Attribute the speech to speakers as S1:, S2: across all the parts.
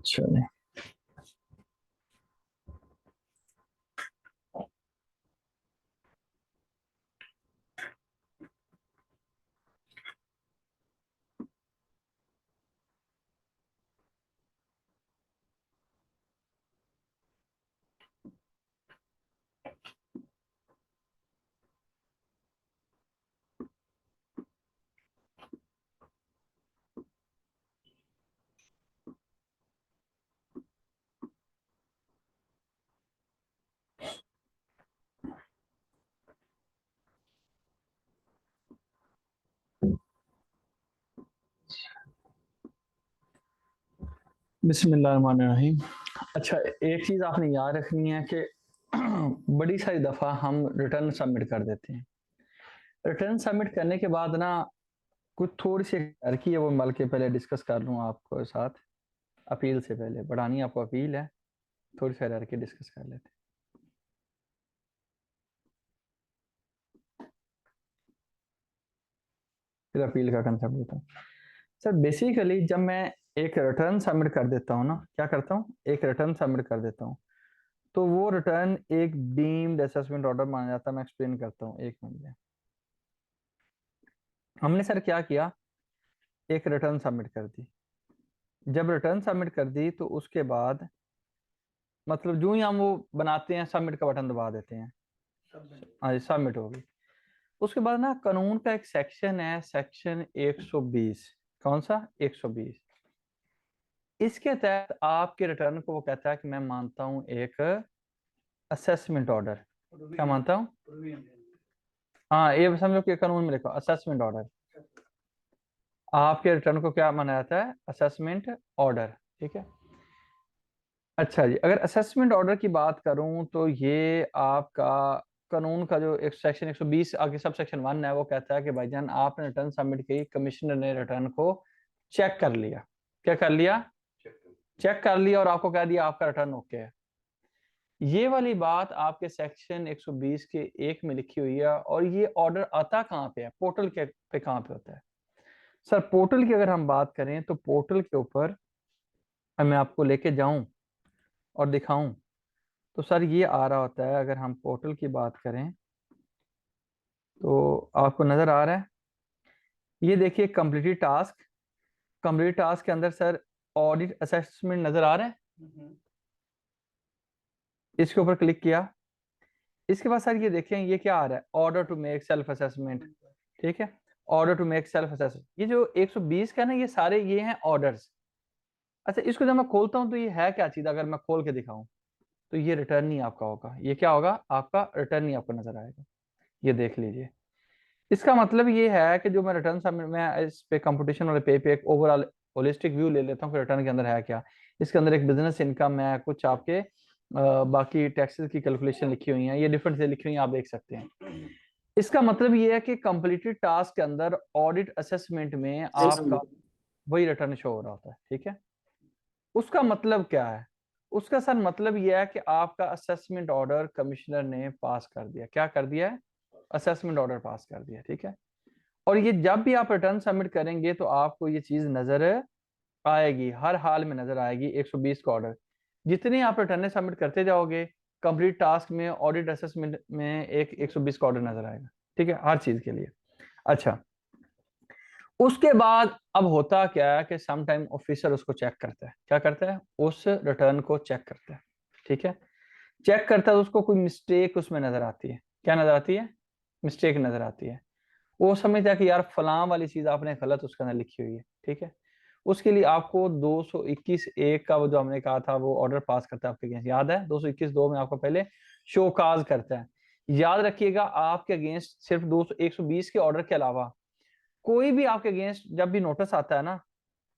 S1: चलिए। बिस्मिल्लाहिर्रहमानिर्रहीम। अच्छा, एक चीज़ आपने याद रखनी है कि बड़ी सारी दफ़ा हम रिटर्न सबमिट कर देते हैं। रिटर्न सबमिट करने के बाद ना कुछ थोड़ी सी की है, वो मल के पहले डिस्कस कर लूँ आपको साथ। अपील से पहले बढ़ानी आपको अपील है, थोड़ी सी की डिस्कस कर लेते हैं। फिर अपील का कंसेप्ट देता हूँ। सर बेसिकली जब मैं एक रिटर्न सबमिट कर देता हूँ ना, क्या करता हूँ, एक रिटर्न सबमिट कर देता हूँ तो वो रिटर्न एक डीम्ड असेसमेंट ऑर्डर माना जाता है। मैं एक्सप्लेन करता हूँ, एक मिनट में। हमने सर क्या किया, एक रिटर्न सबमिट कर दी। जब रिटर्न सबमिट कर दी तो उसके बाद मतलब जो ही हम वो बनाते हैं, सबमिट का बटन दबा देते हैं, हाँ जी सबमिट हो गई। उसके बाद ना कानून का एक सेक्शन है, सेक्शन 120। कौन सा? 120। इसके तहत आपके रिटर्न को वो कहता है कि मैं मानता हूं एक असेसमेंट ऑर्डर। क्या मानता हूं? हाँ, ये समझो कि कानून में लिखो असेसमेंट ऑर्डर। आपके रिटर्न को क्या माना जाता है? Assessment order. ठीक है। अच्छा जी, अगर असेसमेंट ऑर्डर की बात करूं तो ये आपका कानून का जो एक सेक्शन 120 आगे सब सेक्शन 1 है, वो कहता है कि भाईजान आपने रिटर्न सबमिट की, कमिश्नर ने रिटर्न को चेक कर लिया। क्या कर लिया? चेक कर लिया और आपको कह दिया आपका रिटर्न ओके है। ये वाली बात आपके सेक्शन 120 के 1 में लिखी हुई है। और ये ऑर्डर आता कहाँ पे है? पोर्टल के पे कहाँ पे होता है? सर पोर्टल की अगर हम बात करें तो पोर्टल के ऊपर मैं आपको लेके जाऊं और दिखाऊं तो सर ये आ रहा होता है। अगर हम पोर्टल की बात करें तो आपको नजर आ रहा है, ये देखिए कंप्लीटेड टास्क। कंप्लीट टास्क के अंदर सर ऑडिट असेसमेंट नजर आ रहा है। इसके ऊपर क्लिक किया, इसके बाद सर ये देखें ये क्या आ रहा है, order to make self assessment. ठीक है, order to make self assessment. ये जो 120 का ना, ये सारे ये हैं ऑर्डर्स। अच्छा, इसको जब मैं खोलता हूँ तो ये है क्या चीज? अगर मैं खोल के दिखाऊं तो ये रिटर्न ही आपका होगा। ये क्या होगा? आपका रिटर्न ही आपको नजर आएगा। ये देख लीजिए। इसका मतलब ये है कि जो मैं रिटर्न सबमिट, मैं इस पे कंपटीशन वाले पे एक ओवरऑल होलिस्टिक व्यू ले लेता हूँ कि रिटर्न के अंदर है क्या। इसके अंदर एक बिजनेस इनकम है, कुछ आपके बाकी टैक्सेस की कैलकुलेशन लिखी हुई है, ये डिफरेंट से लिखी हुई है, आप देख सकते हैं। इसका मतलब ये है कि कंप्लीटेड टास्क के अंदर ऑडिट असेसमेंट में आपका वही रिटर्न शो हो रहा होता है। ठीक है, उसका मतलब क्या है? उसका सर मतलब यह है कि आपका असेसमेंट ऑर्डर कमिश्नर ने पास कर दिया। क्या कर दिया है? असेसमेंट ऑर्डर पास कर दिया। ठीक है, और ये जब भी आप रिटर्न सबमिट करेंगे तो आपको ये चीज नजर आएगी, हर हाल में नजर आएगी। 120 का ऑर्डर जितनी आप रिटर्न सबमिट करते जाओगे, कंप्लीट टास्क में ऑडिट असेसमेंट में एक 120 का ऑर्डर नजर आएगा। ठीक है, हर चीज के लिए। अच्छा, उसके बाद अब होता क्या है कि सम टाइम ऑफिसर उसको चेक करता है। क्या करता है? उस रिटर्न को चेक करता है। ठीक है, चेक करता है तो उसको कोई मिस्टेक उसमें नजर आती है। क्या नजर आती है? मिस्टेक नजर आती है। वो समझता है कि यार फलां वाली चीज आपने गलत उसके अंदर लिखी हुई है। ठीक है, उसके लिए आपको 221(1) का वो जो हमने कहा था वो ऑर्डर पास करता है आपके अगेंस्ट। याद है 221(2) में आपको पहले शो काज करता है। याद रखिएगा, आपके अगेंस्ट सिर्फ 120 के ऑर्डर के अलावा कोई भी आपके अगेंस्ट जब भी नोटिस आता है ना,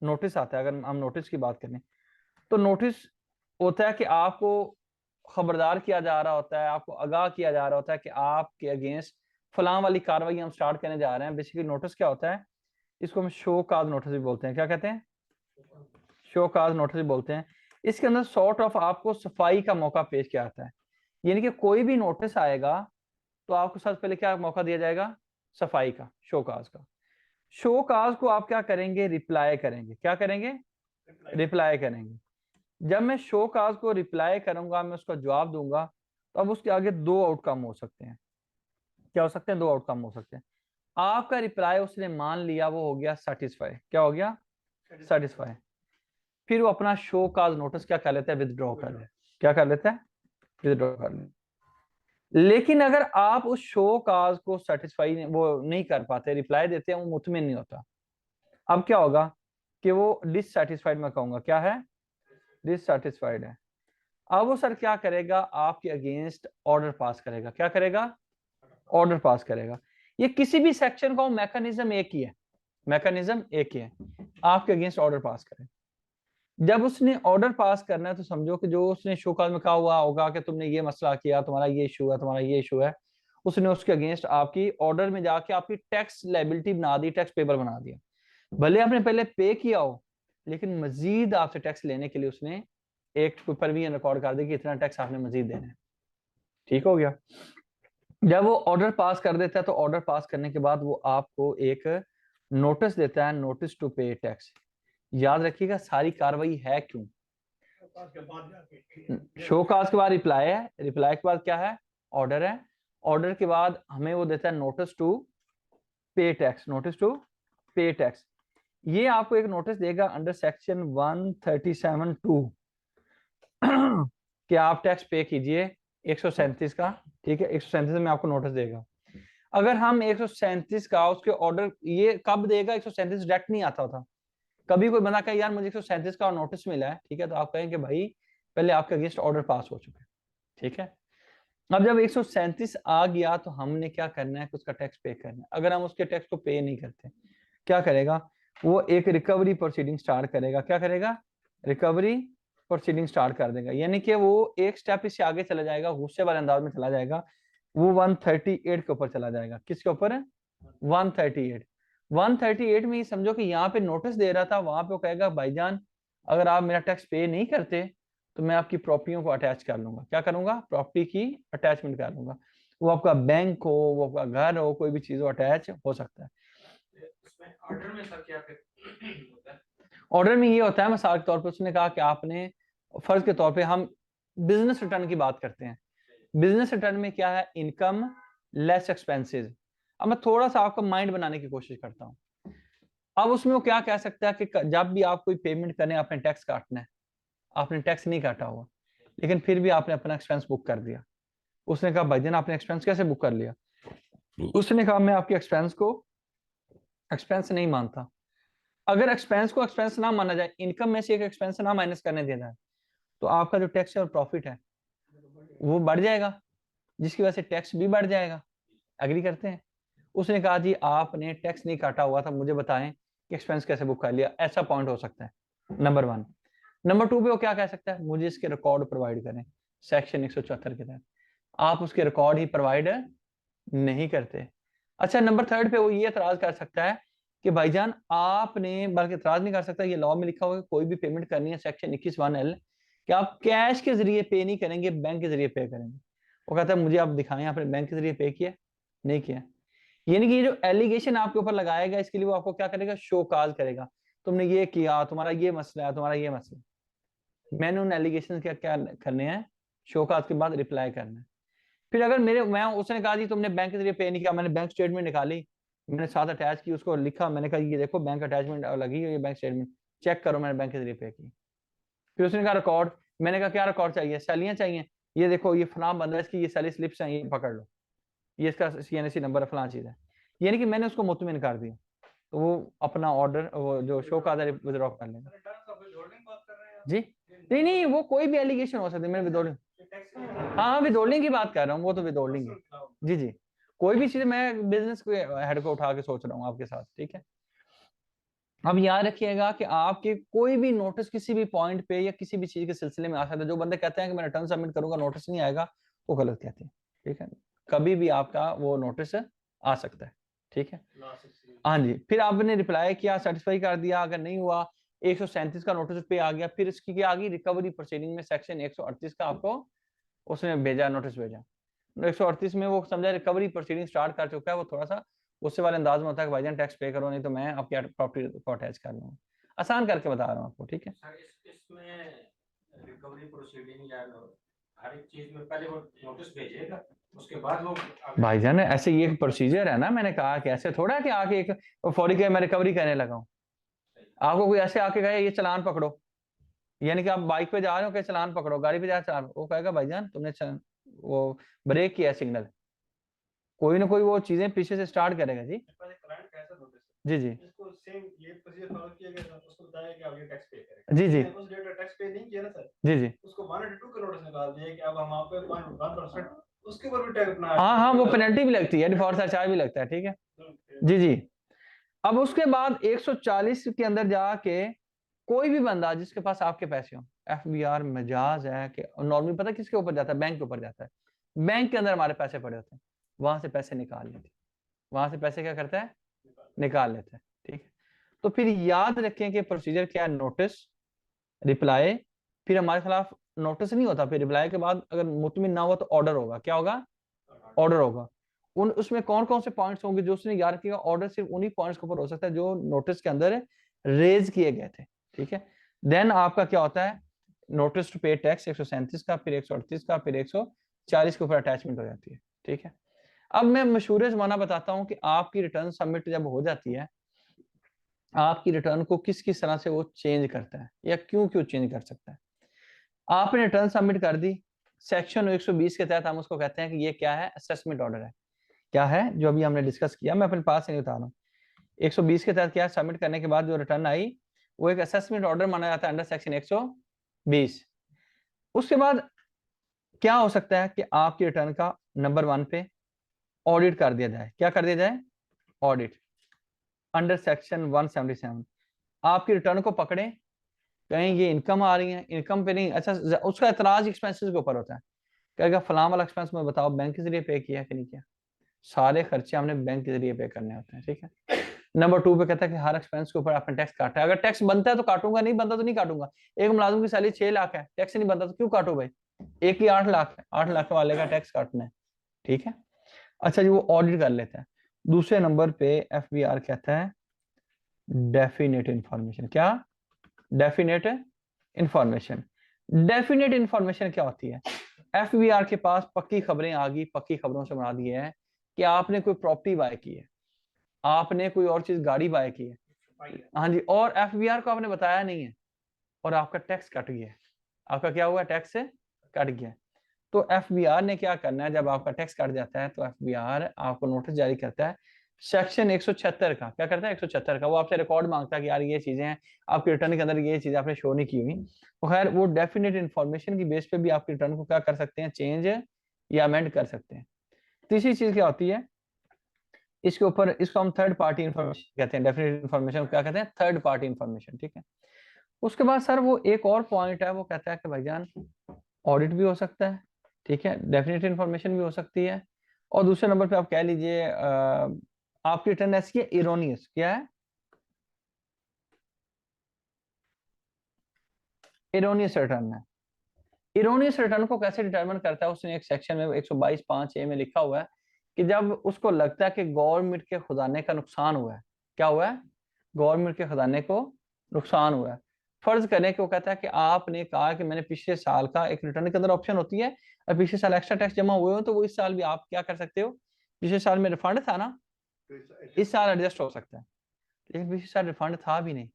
S1: नोटिस आता है, अगर हम नोटिस की बात करें तो नोटिस होता है कि आपको खबरदार किया जा रहा होता है, आपको आगाह किया जा रहा होता है कि आपके अगेंस्ट फलां वाली कार्रवाई हम स्टार्ट करने जा रहे हैं। बेसिकली नोटिस क्या होता है? इसको हम शो काज नोटिस भी बोलते हैं। क्या कहते हैं? शो काज नोटिस भी बोलते हैं। इसके अंदर सॉर्ट ऑफ आपको सफाई का मौका पेश किया जाता है। यानी कि कोई भी नोटिस आएगा तो आपको सबसे पहले क्या मौका दिया जाएगा? सफाई का, शो काज का। शो काज को आप क्या करेंगे? रिप्लाई करेंगे। क्या करेंगे? रिप्लाई करेंगे। जब मैं शो काज को रिप्लाई करूंगा, मैं उसका जवाब दूंगा, तो अब उसके आगे दो आउटकम हो सकते हैं। क्या हो सकते हैं? दो आउटकम हो सकते हैं। आपका रिप्लाई उसने मान लिया, वो हो गया सेटिस्फाई। क्या हो गया? सेटिस्फाई। फिर वो अपना शो काज नोटिस क्या कर लेता है? विदड्रॉ कर लेता है। क्या कर लेता है? विदड्रॉ कर लेता है। लेकिन अगर आप उस शो काज को सेटिस्फाई वो नहीं कर पाते, रिप्लाई देते हैं, वो मुतमिन नहीं होता, अब क्या होगा कि वो डिससेटिस्फाइड में कहूंगा, क्या है? डिससेटिस्फाइड है। अब वो सर क्या करेगा? आपके अगेंस्ट ऑर्डर पास करेगा। क्या करेगा? ऑर्डर पास करेगा। ये किसी भी सेक्शन का मैकेनिज्म एक ही है, मैकेनिज्म एक ही है, आपके अगेंस्ट ऑर्डर पास करें। जब उसने ऑर्डर पास करना है तो समझो कि जो उसने शो कॉल में कहा हुआ होगा कि तुमने ये मसला किया, तुम्हारा ये इशू है, तुम्हारा ये इशू है, उसने उसके अगेंस्ट आपकी ऑर्डर में जाके आपकी टैक्स लायबिलिटी बना दी, टैक्स पेबल बना दिया। भले आपने पहले पे किया हो, लेकिन मजीद आपसे टैक्स लेने के लिए उसने एक परवीन रिकॉर्ड कर दी कि इतना टैक्स आपने मजीद देना है। ठीक हो गया? जब वो ऑर्डर पास कर देता है तो ऑर्डर पास करने के बाद वो आपको एक नोटिस देता है, नोटिस टू पे टैक्स। याद रखिएगा सारी कार्रवाई है क्यों? शो काज के बाद रिप्लाई है, रिप्लाई के बाद क्या है? ऑर्डर है। ऑर्डर के बाद हमें वो देता है नोटिस टू पे टैक्स, नोटिस टू पे टैक्स। ये आपको एक नोटिस देगा अंडर सेक्शन 137(2) कि आप टैक्स पे कीजिए 137 का। ठीक है, 137 में आपको नोटिस देगा। अगर हम 137 का उसके ऑर्डर, ये कब देगा? 137 डायरेक्ट नहीं आता होता। कभी कोई बंदा कहे यार मुझे 137 का नोटिस मिला है, ठीक है, तो आप कहें कि भाई पहले आपके अगेंस्ट ऑर्डर पास हो चुके हैं। ठीक है, अब जब 137 आ गया तो हमने क्या करना है कि उसका टैक्स पे करना है। अगर हम उसके टैक्स को पे नहीं करते, क्या करेगा? वो एक रिकवरी प्रोसीडिंग स्टार्ट करेगा। क्या करेगा? रिकवरी प्रोसीडिंग स्टार्ट कर देगा, यानी कि वो एक स्टेप इससे आगे चला जाएगा, गुस्से वाले अंदाज में चला जाएगा। वो 138 के ऊपर चला जाएगा। किसके ऊपर? 138। 138 में ये समझो कि यहाँ पे नोटिस दे रहा था, वहां पे वो कहेगा भाईजान अगर आप मेरा टैक्स पे नहीं करते तो मैं आपकी प्रॉपर्टियों को अटैच कर लूंगा। क्या करूंगा? प्रॉपर्टी की अटैचमेंट कर लूंगा। वो आपका बैंक हो, वो आपका घर हो, कोई भी चीज हो, अटैच हो सकता है। ऑर्डर में सर क्या होता है? ऑर्डर में ये होता है, मिसाल के तौर पर उसने कहा कि आपने, फर्ज के तौर पे हम बिजनेस रिटर्न की बात करते हैं। बिजनेस रिटर्न में क्या है? Income less expenses. अब मैं थोड़ा सा आपका माइंड बनाने की कोशिश करता हूँ। अब उसमें वो क्या कह सकता है कि जब भी आप कोई पेमेंट करें आपने टैक्स काटना है। आपने टैक्स नहीं काटा हुआ, लेकिन फिर भी आपने अपना एक्सपेंस बुक कर दिया। उसने कहा भाईजान आपने एक्सपेंस कैसे बुक कर लिया? उसने कहा मैं आपके एक्सपेंस को एक्सपेंस नहीं मानता। अगर एक्सपेंस को एक्सपेंस ना माना जाए, इनकम में से एक एक्सपेंस ना माइनस करने दिया जाए, तो आपका जो टैक्स है और प्रॉफिट है वो बढ़ जाएगा, जिसकी वजह से टैक्स भी बढ़ जाएगा। एग्री करते हैं? उसने कहा जी आपने टैक्स नहीं काटा हुआ था, मुझे बताएं कि एक्सपेंस कैसे बुक कर लिया। ऐसा पॉइंट हो सकता है, नंबर 1। नंबर 2 पे वो क्या कह सकता है? मुझे इसके रिकॉर्ड प्रोवाइड करें, सेक्शन 174 के तहत। आप उसके रिकॉर्ड ही प्रोवाइड नहीं करते। अच्छा, नंबर 3 पे वो ये एतराज कर सकता है कि भाईजान आपने, बल्कि एतराज नहीं कर सकता, ये लॉ में लिखा हुआ है कोई भी पेमेंट करनी है सेक्शन 21(1)(l) कि आप कैश के जरिए पे नहीं करेंगे, बैंक के जरिए पे करेंगे। वो कहता है मुझे आप दिखाएं आपने बैंक के जरिए पे किया, नहीं किया। यानी कि ये जो एलिगेशन आपके ऊपर लगाएगा, इसके लिए वो आपको क्या करेगा? शो काज करेगा। तुमने ये किया, तुम्हारा ये मसला है, तुम्हारा ये मसला। मैंने उन एलिगेशन क्या क्या करने हैं? शो काज के बाद रिप्लाई करना है। फिर अगर मैं उसने कहा जी तुमने बैंक के जरिए पे नहीं किया, मैंने बैंक स्टेटमेंट निकाली, मैंने साथ अटैच की, उसको लिखा, मैंने कहा ये देखो बैंक अटैचमेंट लगी है, ये बैंक स्टेटमेंट चेक करो, मैंने बैंक के जरिए पे की। फिर उसने कहा रिकॉर्ड, मैंने कहा क्या रिकॉर्ड चाहिए? सैलियां चाहिए, ये देखो ये फलां बंदा, इसकी ये सैली स्लिप्स हैं, ये पकड़ लो, ये इसका CNC नंबर है, फलां चीज है। यानी कि मैंने उसको मुतमिन कर दिया, तो वो अपना ऑर्डर, वो जो शो का विड्रॉ कर लेगा। जी नहीं नहीं, वो कोई भी एलिगेशन हो सकता है। मैं विदहोल्डिंग, हाँ विदहोल्डिंग की बात कर रहा हूँ, वो तो विदहोल्डिंग है। जी जी, कोई भी चीज मैं बिजनेस के हेड को उठा के सोच रहा हूँ आपके साथ। ठीक है, अब याद रखिएगा कि आपके कोई भी नोटिस किसी भी पॉइंट पे या किसी भी चीज के सिलसिले में आ सकता है। जो बंदे कहते हैं कि मैं रिटर्न सबमिट करूंगा नोटिस नहीं आएगा, वो गलत कहते हैं। ठीक है, कभी भी आपका वो नोटिस आ सकता है। ठीक है, हाँ जी। फिर आपने रिप्लाई किया, सेटिस्फाई कर दिया, अगर नहीं हुआ 137 का नोटिस पे आ गया, फिर इसकी क्या आ गई? रिकवरी प्रोसीडिंग में सेक्शन 138 का आपको उसने भेजा, नोटिस भेजा। 138 में वो समझा रिकवरी प्रोसीडिंग स्टार्ट कर चुका है, वो थोड़ा सा उससे वाले अंदाज में होता है कि भाईजान टैक्स पे करो, नहीं तो मैं आपकी प्रॉपर्टी को अटैच कर लूंगा। आसान करके बता रहा हूँ आपको। ठीक है, इसमें
S2: रिकवरी प्रोसीडिंग या हर एक चीज में पहले वो नोटिस भेजेगा, उसके बाद वो
S1: भाईजान ऐसे ये प्रोसीजर है ना, मैंने कहा कि ऐसे थोड़ा कि आके एक फौरी के मैं रिकवरी करने लगा हूँ। आपको कोई ऐसे आके कहे ये चालान पकड़ो, यानी कि आप बाइक पे जा रहे हो कि चालान पकड़ो, गाड़ी पे जा चालान, वो कहेगा भाईजान तुमने वो ब्रेक किया सिग्नल, कोई ना कोई वो चीजें पीछे से स्टार्ट करेगा जी। जी जी
S2: इसको सेम ये प्रोसीजर फॉलो किया गया, उसको बताया कि अब ये टैक्स पे करेगा।
S1: जी जी
S2: उस डेट टैक्स पे नहीं किया ना सर,
S1: जी जी
S2: उसको 182 का नोटिस निकाल दिया कि अब हम आप पे 1% उसके ऊपर भी टैक्स अपना।
S1: हाँ हाँ, वो पेनल्टी भी लगती है, डिफॉल्ट चार्ज भी लगता है, ठीक है जी जी। अब उसके बाद 140 के अंदर जाके कोई भी बंदा जिसके पास आपके पैसे हो, एफबीआर मजाज है कि नॉर्मली पता किसके ऊपर जाता है, बैंक के ऊपर जाता है। बैंक के अंदर हमारे पैसे पड़े होते हैं, वहां से पैसे निकाल लेते हैं, वहां से पैसे क्या करता है, निकाल लेते हैं, ठीक है। तो फिर याद रखें कि प्रोसीजर क्या है, नोटिस, रिप्लाई, फिर हमारे खिलाफ नोटिस नहीं होता, फिर रिप्लाई के बाद अगर मुतमिन ना हुआ तो ऑर्डर होगा, क्या होगा, ऑर्डर होगा। उन उसमें कौन कौन से पॉइंट्स होंगे जो उसने याद रखिएगा, ऑर्डर सिर्फ उन्हीं पॉइंट्स के ऊपर हो सकता है जो नोटिस के अंदर रेज किए गए थे, ठीक है। देन आपका क्या होता है, नोटिस टू पे टैक्स 137 का, फिर 138 का, फिर 140 के ऊपर अटैचमेंट हो जाती है, ठीक है। अब मैं मशहूर जमाना बताता हूं कि आपकी रिटर्न सबमिट जब हो जाती है, आपकी रिटर्न को किस किस तरह से वो चेंज करता है या क्यों क्यों चेंज कर सकता है। आपने रिटर्न सबमिट कर दी, सेक्शन 120 के तहत हम उसको कहते हैं कि ये क्या है, असेसमेंट ऑर्डर है। क्या है जो अभी हमने डिस्कस किया, मैं अपने पास से नहीं बता रहा हूँ। 120 के तहत क्या है, सबमिट करने के बाद जो रिटर्न आई वो एक असेसमेंट ऑर्डर माना जाता है अंडर सेक्शन 120। उसके बाद क्या हो सकता है कि आपकी रिटर्न का नंबर 1 पे ऑडिट कर दिया जाए, क्या कर दिया जाए, ऑडिट अंडर सेक्शन 177। आपकी रिटर्न को पकड़े, कहीं ये इनकम आ रही है, इनकम पे नहीं, अच्छा उसका एतराज एक्सपेंसेस के ऊपर होता है, कहेगा फलां वाला एक्सपेंस में बताओ बैंक के जरिए पे किया कि नहीं किया, सारे खर्चे हमने बैंक के जरिए पे करने होते हैं, ठीक है। नंबर 2 पे कहता है कि हर एक्सपेंस के ऊपर आपने टैक्स काटा है, अगर टैक्स बनता है तो काटूंगा, नहीं बनता तो नहीं काटूंगा। एक मुलाजिम की सैलरी 6 लाख है, टैक्स नहीं बनता तो क्यों काटो भाई, एक ही 8 लाख है, 8 लाख वाले का टैक्स काटना है, ठीक है। अच्छा जी, वो ऑडिट कर लेता है। दूसरे नंबर पे एफबीआर कहता है डेफिनेट इंफॉर्मेशन, क्या, डेफिनेट इंफॉर्मेशन। डेफिनेट इंफॉर्मेशन क्या होती है, एफबीआर के पास पक्की खबरें आ गई, पक्की खबरों से बना दिए है कि आपने कोई प्रॉपर्टी बाय की है, आपने कोई और चीज गाड़ी बाय की है, हाँ जी, और एफबीआर को आपने बताया नहीं है, और आपका टैक्स कट गया है, आपका क्या हुआ, टैक्स से कट गया। तो एफबीआर ने क्या करना है, जब आपका टैक्स कट जाता है तो एफबीआर आपको नोटिस जारी करता है सेक्शन 176 का, क्या करता है 176 का, वो आपसे रिकॉर्ड मांगता है कि यार ये चीजें हैं आपके रिटर्न के अंदर, ये चीजें आपने शो नहीं की हुई। तो खैर वो डेफिनेट इन्फॉर्मेशन की बेस पे भी आपके रिटर्न को क्या कर सकते हैं, चेंज या अमेंड कर सकते हैं। तीसरी चीज क्या होती है, इसके ऊपर, इसको हम थर्ड पार्टी इन्फॉर्मेशन कहते हैं, डेफिनेट इन्फॉर्मेशन क्या कहते हैं, थर्ड पार्टी इन्फॉर्मेशन, ठीक है। उसके बाद सर वो एक और पॉइंट है, वो कहता है कि भाईजान ऑडिट भी हो सकता है, ठीक है, डेफिनेट इन्फॉर्मेशन भी हो सकती है, और दूसरे नंबर पे आप कह लीजिए आपकी रिटर्न ऐसी है इरोनियस, क्या है, इरोनियस रिटर्न है। इरोनियस रिटर्न को कैसे डिटरमिन करता है, उसने एक सेक्शन में 122(5)(a) में लिखा हुआ है कि जब उसको लगता है कि गवर्नमेंट के खजाने का नुकसान हुआ है, क्या हुआ है, गवर्नमेंट के खजाने को नुकसान हुआ है। फर्ज करें कि वो कहता है कि आपने कहा कि मैंने पिछले साल का, एक रिटर्न के अंदर ऑप्शन होती है, और पिछले साल एक्स्ट्रा टैक्स जमा हुए हो तो वो इस साल भी आप क्या कर सकते हो, पिछले साल में रिफंड था ना, इस साल एडजस्ट हो सकता है। लेकिन पिछले साल रिफंड था भी नहीं,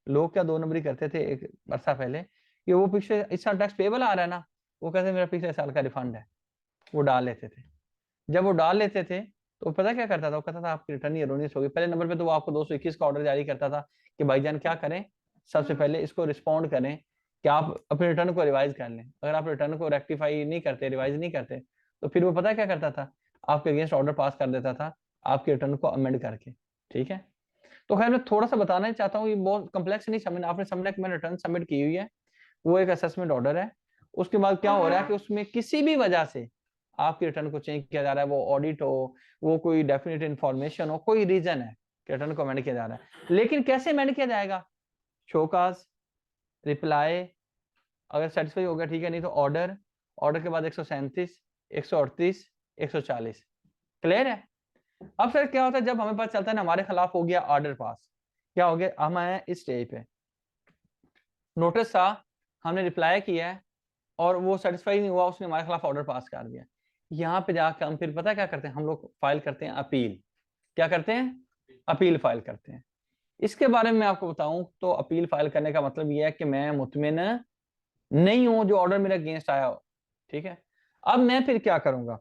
S1: लोग क्या 2 नंबरी करते थे एक बरसा पहले कि वो पिछले इस साल टैक्स पेबल आ रहा है ना, वो कहते मेरा पिछले साल का रिफंड है, वो डाल लेते थे। जब वो डाल लेते थे तो पता क्या करता था, वो कहता था आपकी रिटर्न एरोनियस होगी। पहले नंबर पे तो वो आपको 221 का ऑर्डर जारी करता था कि भाईजान क्या करें, सबसे पहले इसको रिस्पॉन्ड करें कि आप अपने रिटर्न को रिवाइज कर लें। अगर आप रिटर्न को रेक्टिफाई नहीं करते, रिवाइज नहीं करते, तो फिर वो पता क्या करता था, आपके अगेंस्ट ऑर्डर पास कर देता था आपके रिटर्न को अमेंड करके, ठीक है। तो खैर मैं थोड़ा सा बताना ही चाहता हूँ, ये बहुत कम्प्लेक्स नहीं समझना, आपने समझा कि मैंने रिटर्न सबमिट की हुई है, वो एक असेसमेंट ऑर्डर है। उसके बाद क्या हो रहा है कि उसमें किसी भी वजह से आपके रिटर्न को चेंज किया जा रहा है, वो ऑडिट हो, वो कोई डेफिनेट इंफॉर्मेशन हो, कोई रीजन है कि रिटर्न को अमेंड किया जा रहा है। लेकिन कैसे अमेंड किया जाएगा, शोकाज, रिप्लाई, अगर सेटिस्फाई हो गया ठीक है, नहीं तो ऑर्डर, ऑर्डर के बाद 137, 138, 140, क्लियर है। अब सर क्या होता है, जब हमें पता चलता है ना हमारे खिलाफ हो गया ऑर्डर पास, क्या हो गया, हम आए इस स्टेज पे, नोटिस था हमने रिप्लाई किया है और वो सेटिस्फाई नहीं हुआ, उसने हमारे खिलाफ ऑर्डर पास कर दिया। यहाँ पे जाकर हम फिर पता क्या करते हैं, हम लोग फाइल करते हैं अपील। क्या करते हैं? अपील फाइल करते हैं। इसके बारे में मैं आपको बताऊं तो अपील फाइल करने का मतलब यह है कि मैं मुतमिन नहीं हूं जो ऑर्डर मेरे अगेंस्ट आया हो। ठीक है, अब मैं फिर क्या करूंगा,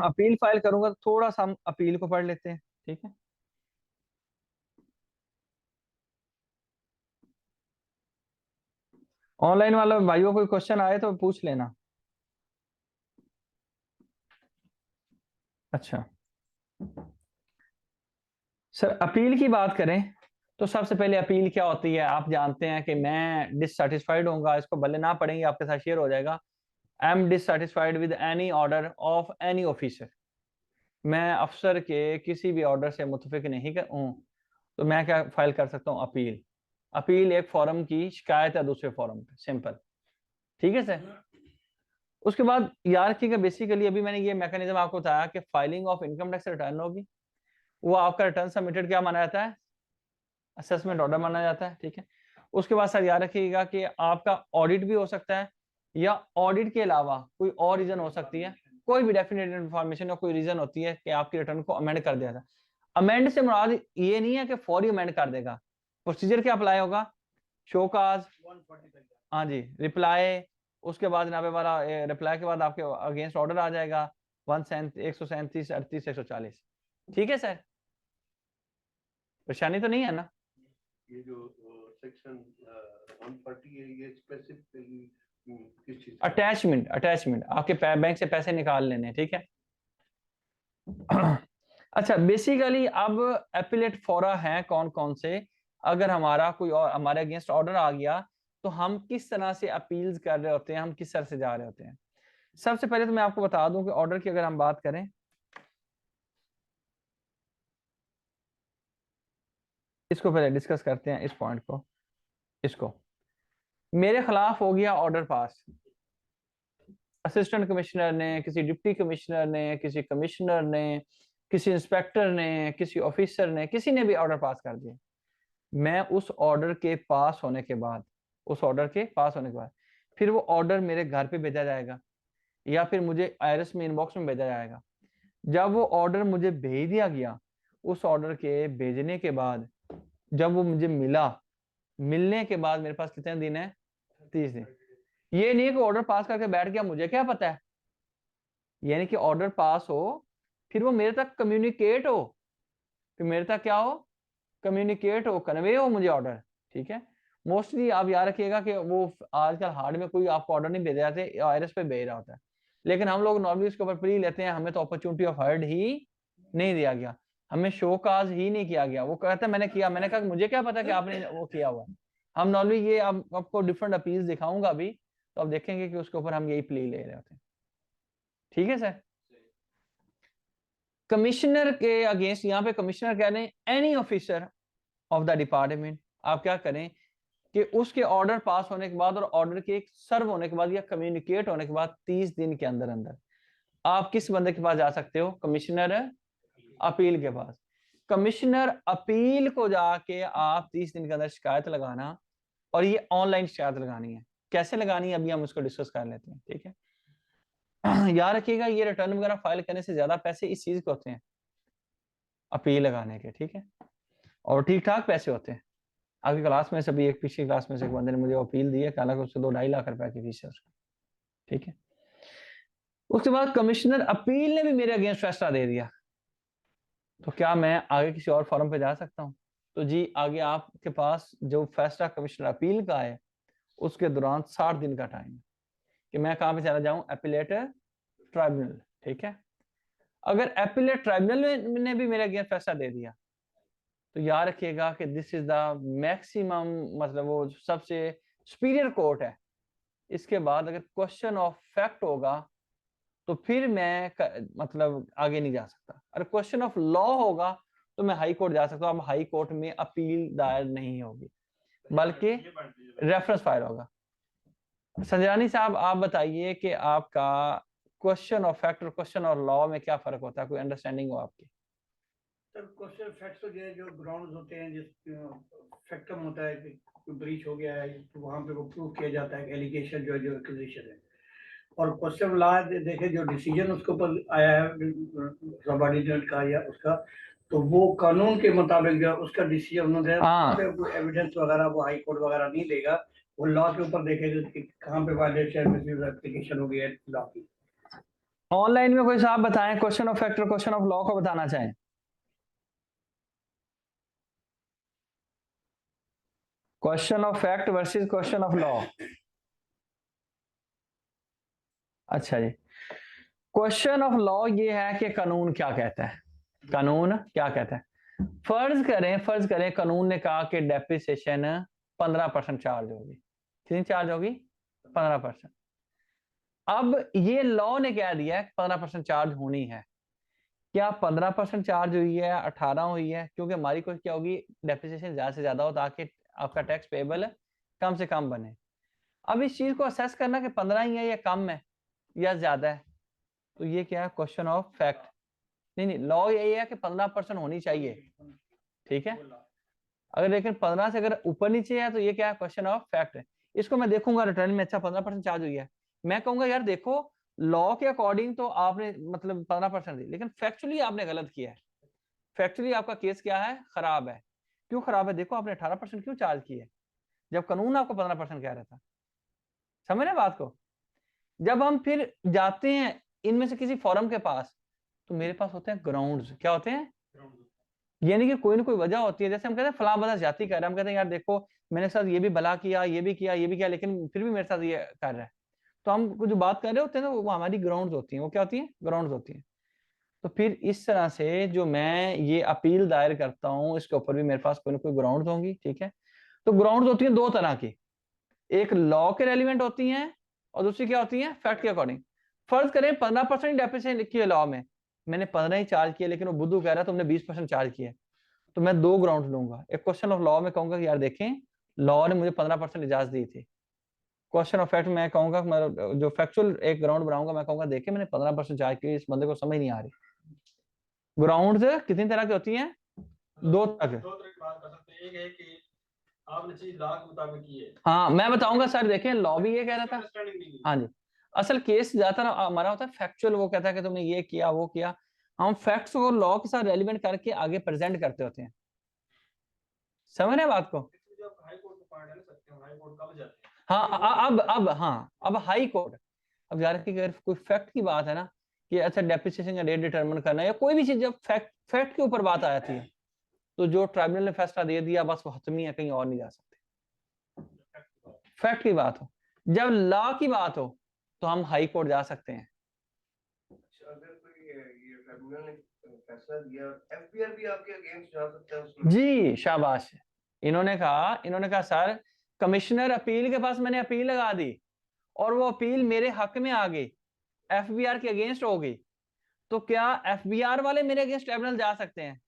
S1: अपील फाइल करूंगा। तो थोड़ा सा हम अपील को पढ़ लेते हैं। ठीक है, ऑनलाइन वाले भाइयों कोई क्वेश्चन आए तो पूछ लेना। अच्छा सर, अपील की बात करें तो सबसे पहले अपील क्या होती है आप जानते हैं कि मैं डिससेटिस्फाइड होऊंगा, इसको भले ना पढ़ेंगे आपके साथ शेयर हो जाएगा। I am dissatisfied with any order of any officer. मैं अफसर के किसी भी ऑर्डर से मुतफिक नहीं हूँ, तो मैं क्या फाइल कर सकता हूँ? अपील। अपील एक फॉरम की शिकायत है दूसरे फॉरम पे, सिंपल। ठीक है सर। उसके बाद याद रखिएगा, बेसिकली अभी मैंने ये मैकेनिज्म आपको बताया कि filing of income tax return होगी, वो आपका रिटर्न सबमिटेड क्या माना जाता है? असेसमेंट ऑर्डर माना जाता है। ठीक है, उसके बाद सर याद रखिएगा कि आपका ऑडिट भी हो सकता है, या ऑडिट के अलावा कोई और रीजन हो सकती है, कोई भी डेफिनेट इन्फॉर्मेशन या कोई रीजन होती है कि आपकी रिटर्न को अमेंड कर दिया था। अमेंड से मुराद ये नहीं है कि फौरी अमेंड कर देगा, प्रोसीजर क्या अप्लाई होगा? शो काज, हाँ जी, रिप्लाई, उसके बाद जनाबे वाला रिप्लाई के बाद आपके अगेंस्ट ऑर्डर आ जाएगा 137, 38, 140। ठीक है सर, परेशानी तो नहीं है ना?
S3: ये जो सेक्शन 140 है ये स्पेसिफिकली किस चीज?
S1: अटैचमेंट, अटैचमेंट आपके बैंक से पैसे निकाल लेने। ठीक है। अच्छा, बेसिकली अब एपिलेट फोरा है कौन कौन से, अगर हमारा कोई और हमारे अगेंस्ट ऑर्डर आ गया तो हम किस तरह से अपील्स कर रहे होते हैं, हम किस तरह से जा रहे होते हैं। सबसे पहले तो मैं आपको बता दूं कि ऑर्डर की अगर हम बात करें, इसको पहले डिस्कस करते हैं, इस पॉइंट को। इसको मेरे खिलाफ हो गया ऑर्डर पास, असिस्टेंट कमिश्नर ने, किसी डिप्टी कमिश्नर ने, किसी कमिश्नर ने, किसी इंस्पेक्टर ने, किसी ऑफिसर ने, किसी ने भी ऑर्डर पास कर दिया। मैं उस ऑर्डर के पास होने के बाद, उस ऑर्डर के पास होने के बाद फिर वो ऑर्डर मेरे घर पे भेजा जाएगा, या फिर मुझे आईआरएस में इनबॉक्स में भेजा जाएगा। जब वो ऑर्डर मुझे भेज दिया गया, उस ऑर्डर के भेजने के बाद जब वो मुझे मिला, मिलने के बाद मेरे पास कितने दिन है? 30 दिन। ये नहीं है कि ऑर्डर पास करके बैठ गया, मुझे क्या पता है। यानी कि ऑर्डर पास हो, फिर वो मेरे तक कम्युनिकेट हो, फिर मेरे तक क्या हो? कम्युनिकेट हो, कन्वे हो मुझे ऑर्डर। ठीक है, मोस्टली आप याद रखिएगा कि वो आजकल हार्ड में कोई आपको ऑर्डर नहीं भेज जाते, आईआरएस पे भेज रहा होता है, लेकिन हम लोग नॉर्मली उसके ऊपर प्री लेते हैं, हमें तो अपॉर्चुनिटी ऑफ हर्ड ही नहीं दिया गया, हमें शो काज ही नहीं किया गया। वो कहता है मैंने किया, मैंने कहा मुझे क्या पता कि आपने वो किया हुआ है। हम नॉर्मली ये आपको डिफरेंट अपील्स दिखाऊंगा अभी, तो आप देखेंगे कि उसके ऊपर हम यही प्ली ले रहे होते हैं। ठीक है सर। कमिश्नर के अगेंस्ट, यहाँ पे कमिश्नर कह रहे हैं any officer of the department. आप क्या करें कि उसके ऑर्डर पास होने के बाद और ऑर्डर के सर्व होने के बाद या कम्युनिकेट होने के बाद 30 दिन के अंदर अंदर आप किस बंदे के पास जा सकते हो? कमिश्नर अपील के पास। कमिश्नर अपील को जाके आप 30 दिन के अंदर शिकायत लगाना, और ये ऑनलाइन शिकायत लगानी है। कैसे लगानी है अभी हम उसको डिस्कस कर लेते हैं। ठीक है, याद रखिएगा ये रिटर्न वगैरह फाइल करने से ज्यादा पैसे इस चीज के होते हैं, अपील लगाने के। ठीक है, और ठीक ठाक पैसे होते हैं। आपकी क्लास में से भी एक, पिछली क्लास में से एक बंदे ने मुझे अपील दी है, हालांकि उससे 2-2.5 लाख रुपए की फीस है उसकी। ठीक है, उसके बाद कमिश्नर अपील ने भी मेरे अगेंस्ट फैसला दे दिया, तो क्या मैं आगे किसी और फॉरम पे जा सकता हूँ? तो जी, आगे आपके पास जो फैसला कमिश्नर अपील का है उसके दौरान 60 दिन का टाइम है कि मैं कहाँ पे चला जाऊं? Appellate tribunal. ठीक है, अगर एपिलेट ट्राइब्यूनल ने भी मेरे अगेंस्ट फैसला दे दिया तो याद रखिएगा कि दिस इज द मैक्सिमम, मतलब वो सबसे सुपीरियर कोर्ट है। इसके बाद अगर क्वेश्चन ऑफ फैक्ट होगा तो फिर मैं मतलब आगे नहीं जा सकता। अगर क्वेश्चन ऑफ लॉ होगा तो मैं हाई कोर्ट जा सकता हूँ। अब हाई कोर्ट में अपील दायर नहीं होगी, बल्कि रेफरेंस फाइल होगा। संजरानी साहब, आप बताइए कि आपका क्वेश्चन ऑफ फैक्ट और क्वेश्चन ऑफ लॉ में क्या फर्क होता है, कोई अंडरस्टैंडिंग हो आपकी?
S4: सर क्वेश्चन फैक्ट्स तो जो ग्राउंड्स होते हैं, जिस फैक्टम होता है कि ब्रीच हो गया है तो वहाँ पे वो प्रूव किया जाता है एलिगेशन जो एक्यूजिशन है। और क्वेश्चन ला देखे जो डिसीजन उसके ऊपर आया है सबऑर्डिनेट का या उसका, तो वो कानून के मुताबिक जो उसका डिसीजन उन्होंने एविडेंस वगैरह वो हाई कोर्ट वगैरह नहीं देगा, वो लॉ के ऊपर देखेगा कि कहाँ पे वायलेशन एप्लीकेशन हो गई है लॉ की।
S1: ऑनलाइन में कोई साहब बताएं क्वेश्चन ऑफ फैक्ट और क्वेश्चन ऑफ लॉ को बताना चाहें। Question of fact versus question of law. अच्छा जी, क्वेश्चन ऑफ लॉ ये है कि कानून क्या कहता है, कानून क्या कहता है। फर्ज करें कानून ने कहा कि डेप्रिसिएशन 15% चार्ज होगी। कितनी चार्ज होगी? 15%। अब ये लॉ ने कह दिया है 15% चार्ज होनी है। क्या 15% चार्ज हुई है, 18 हुई है? क्योंकि हमारी कोशिश क्या होगी, डेप्रिसिएशन ज्यादा से ज्यादा हो ताकि आपका टैक्स पेबल कम से कम बने। अब इस चीज को असेस करना कि 15 ही है या कम है या ज्यादा है, तो ये क्या है, क्वेश्चन ऑफ फैक्ट। नहीं, लॉ यही है कि 15% होनी चाहिए, ठीक है। अगर लेकिन 15 से अगर ऊपर नीचे है तो ये क्या है, क्वेश्चन ऑफ फैक्ट है। इसको मैं देखूंगा रिटर्न में, अच्छा 15% चार्ज हुई है, मैं कहूंगा यार देखो लॉ के अकॉर्डिंग तो आपने मतलब 15% दी, लेकिन फैक्चुअली आपने गलत किया है। फैक्चुअली आपका केस क्या है, खराब है। क्यों खराब है? देखो आपने 18% क्यों चार्ज की है जब कानून आपको 15% कह रहा था। समझ रहे बात को? जब हम फिर जाते हैं इनमें से किसी फॉरम के पास, तो मेरे पास होते हैं ग्राउंड्स। क्या होते हैं? यानी कि कोई ना कोई वजह होती है। जैसे हम कहते हैं फलां बंदा ज्यादती कर रहा है, हम कहते हैं यार देखो मैंने साथ ये भी भला किया, ये भी किया, ये भी किया, लेकिन फिर भी मेरे साथ ये कर रहा है। तो हम जो बात कर रहे होते हैं ना, वो हमारी ग्राउंड्स होती हैं। वो क्या होती हैं? ग्राउंड्स होती हैं। तो फिर इस तरह से जो मैं ये अपील दायर करता हूँ, इसके ऊपर भी मेरे पास कोई ना कोई ग्राउंड्स होंगी, ठीक है। तो ग्राउंड्स होती हैं दो तरह की, एक लॉ के रेलिवेंट होती हैं और दूसरी क्या होती है, फैक्ट के अकॉर्डिंग। फर्ज करें 15% डेप्रिसिएशन लिखी है लॉ में, मैंने 15 ही चार्ज किया, लेकिन वो बुद्धू कह रहा है तुमने 20% चार्ज किया, तो मैं दो ग्राउंड लूंगा। एक क्वेश्चन ऑफ लॉ में कहूंगा कि यार देखें लॉ ने मुझे 15% इजाजत दी थी। क्वेश्चन ऑफ फैक्ट में कहूंगा, मैं जो फैक्चुअल एक ग्राउंड बनाऊंगा, मैं कहूंगा देखें मैंने 15% चार्ज की, इस बंदे को समझ नहीं आ रही। ग्राउंड कितनी तरह की होती हैं? दो तरह की बात कर सकते हैं। एक है कि आपने चीज लॉ के मुताबिक की है। हाँ मैं बताऊंगा सर, देखें लॉ भी ये कह रहा था। हाँ जी, असल केस ज्यादातर हमारा होता है फैक्चुअल, वो कहता है कि तुमने ये किया वो किया। हम फैक्ट्स को लॉ के साथ रेलिवेंट करके आगे प्रेजेंट करते होते हैं। समझ रहे बात को? हाँ अब हाई कोर्ट, अब यार की अगर कोई फैक्ट की बात है ना कि अच्छा डेप्रिसिएशन का रेट डिटरमिन करना, या कोई भी चीज जब फैक्ट के ऊपर बात आ जाती है, तो जो ट्राइब्यूनल ने फैसला दे दिया बस वो हतमी है, कहीं और नहीं जा सकते। फैक्ट की बात हो, जब लॉ की बात हो तो हम हाई कोर्ट जा सकते हैं।
S3: अगर कोई ये ट्राइब्यूनल ने फैसला दिया, एफबीआर भी आपके अगेंस्ट जा सकता है उसमें?
S1: जी शाबाश। इन्होंने कहा सर कमिश्नर अपील के पास मैंने अपील लगा दी और वो अपील मेरे हक में आ गई, एफबीआर के अगेंस्ट हो गई, तो क्या एफबीआर वाले मेरे अगेंस्ट ट्राइब्यूनल जा सकते हैं?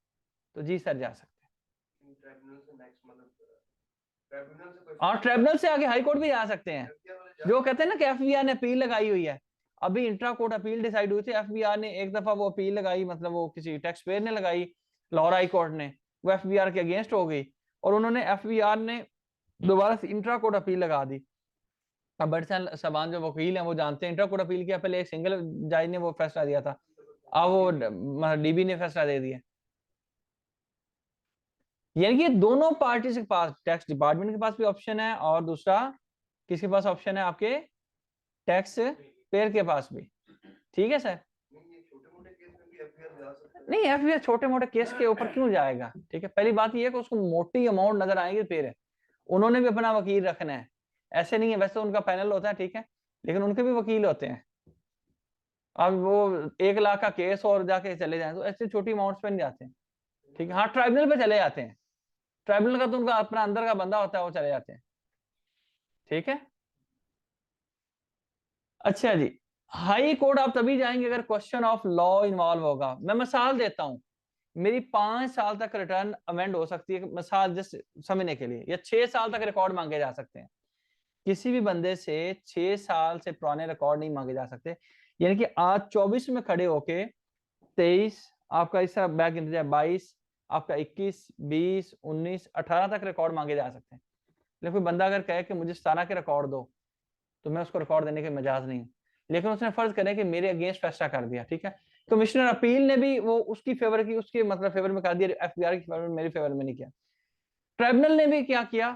S1: तो जी सर जा सकते हैं। ट्राइब्यूनल से आगे हाई कोर्ट भी जा सकते हैं। जो कहते हैं ना कि एफबीआर ने अपील लगाई हुई है, अभी इंट्रा कोर्ट अपील डिसाइड हुई थी, एफबीआर ने एक दफा वो अपील लगाई, मतलब वो किसी टैक्स पेयर ने लगाई, लाहौर हाई कोर्ट ने, वो एफबीआर के अगेंस्ट हो गई और उन्होंने एफबीआर ने दोबारा से इंट्रा कोर्ट अपील लगा दी। अब बड़े सबान जो वकील हैं वो जानते हैं, इंट्रा कोर्ट अपील किया, पहले एक सिंगल जज ने वो फैसला दिया था, अब वो डीबी ने फैसला दे दिया। यानी कि दोनों पार्टीज के पास, टैक्स डिपार्टमेंट के पास भी ऑप्शन है और दूसरा किसके पास ऑप्शन है, आपके टैक्स पेयर के पास भी। ठीक है सर? नहीं एफबीआर छोटे मोटे केस के ऊपर क्यों जाएगा? ठीक है, पहली बात ये है कि उसको मोटी अमाउंट नजर आएगी फिर उन्होंने भी अपना वकील रखना है। ऐसे नहीं है, वैसे तो उनका पैनल होता है, ठीक है, लेकिन उनके भी वकील होते हैं। अब वो 1 लाख का केस और जाके चले जाए तो ऐसे छोटी अमाउंट पे नहीं जाते हैं। ठीक है, हाँ ट्राइब्यूनल पे चले जाते हैं, ट्राइब्यूनल का तो उनका अपना अंदर का बंदा होता है, वो चले जाते हैं। ठीक है, अच्छा जी, हाई कोर्ट आप तभी जाएंगे अगर क्वेश्चन ऑफ लॉ इन्वॉल्व होगा। मैं मिसाल देता हूं, मेरी 5 साल तक रिटर्न अमेंड हो सकती है, मिसाल जस्ट समझने के लिए, या 6 साल तक रिकॉर्ड मांगे जा सकते हैं। किसी भी बंदे से 6 साल से पुराने रिकॉर्ड नहीं मांगे जा सकते। यानी कि आज 24 में खड़े होके 23 आपका इस तरह बैक इंटीजर 22, आपका 21, 20, 19, 18 तक रिकॉर्ड मांगे जा सकते हैं। लेकिन कोई बंदा अगर कहे कि मुझे 17 के रिकॉर्ड दो, तो मैं उसको रिकॉर्ड देने के मजाज नहीं हूँ। लेकिन उसने फर्ज करें कि मेरे अगेंस्ट फैसला कर दिया, ठीक है, कमिश्नर अपील ने भी वो उसकी फेवर की, उसके मतलब फेवर में कर दिया, एफबीआर की फेवर में, मेरी फेवर में नहीं किया। ट्राइब्यूनल ने भी क्या किया,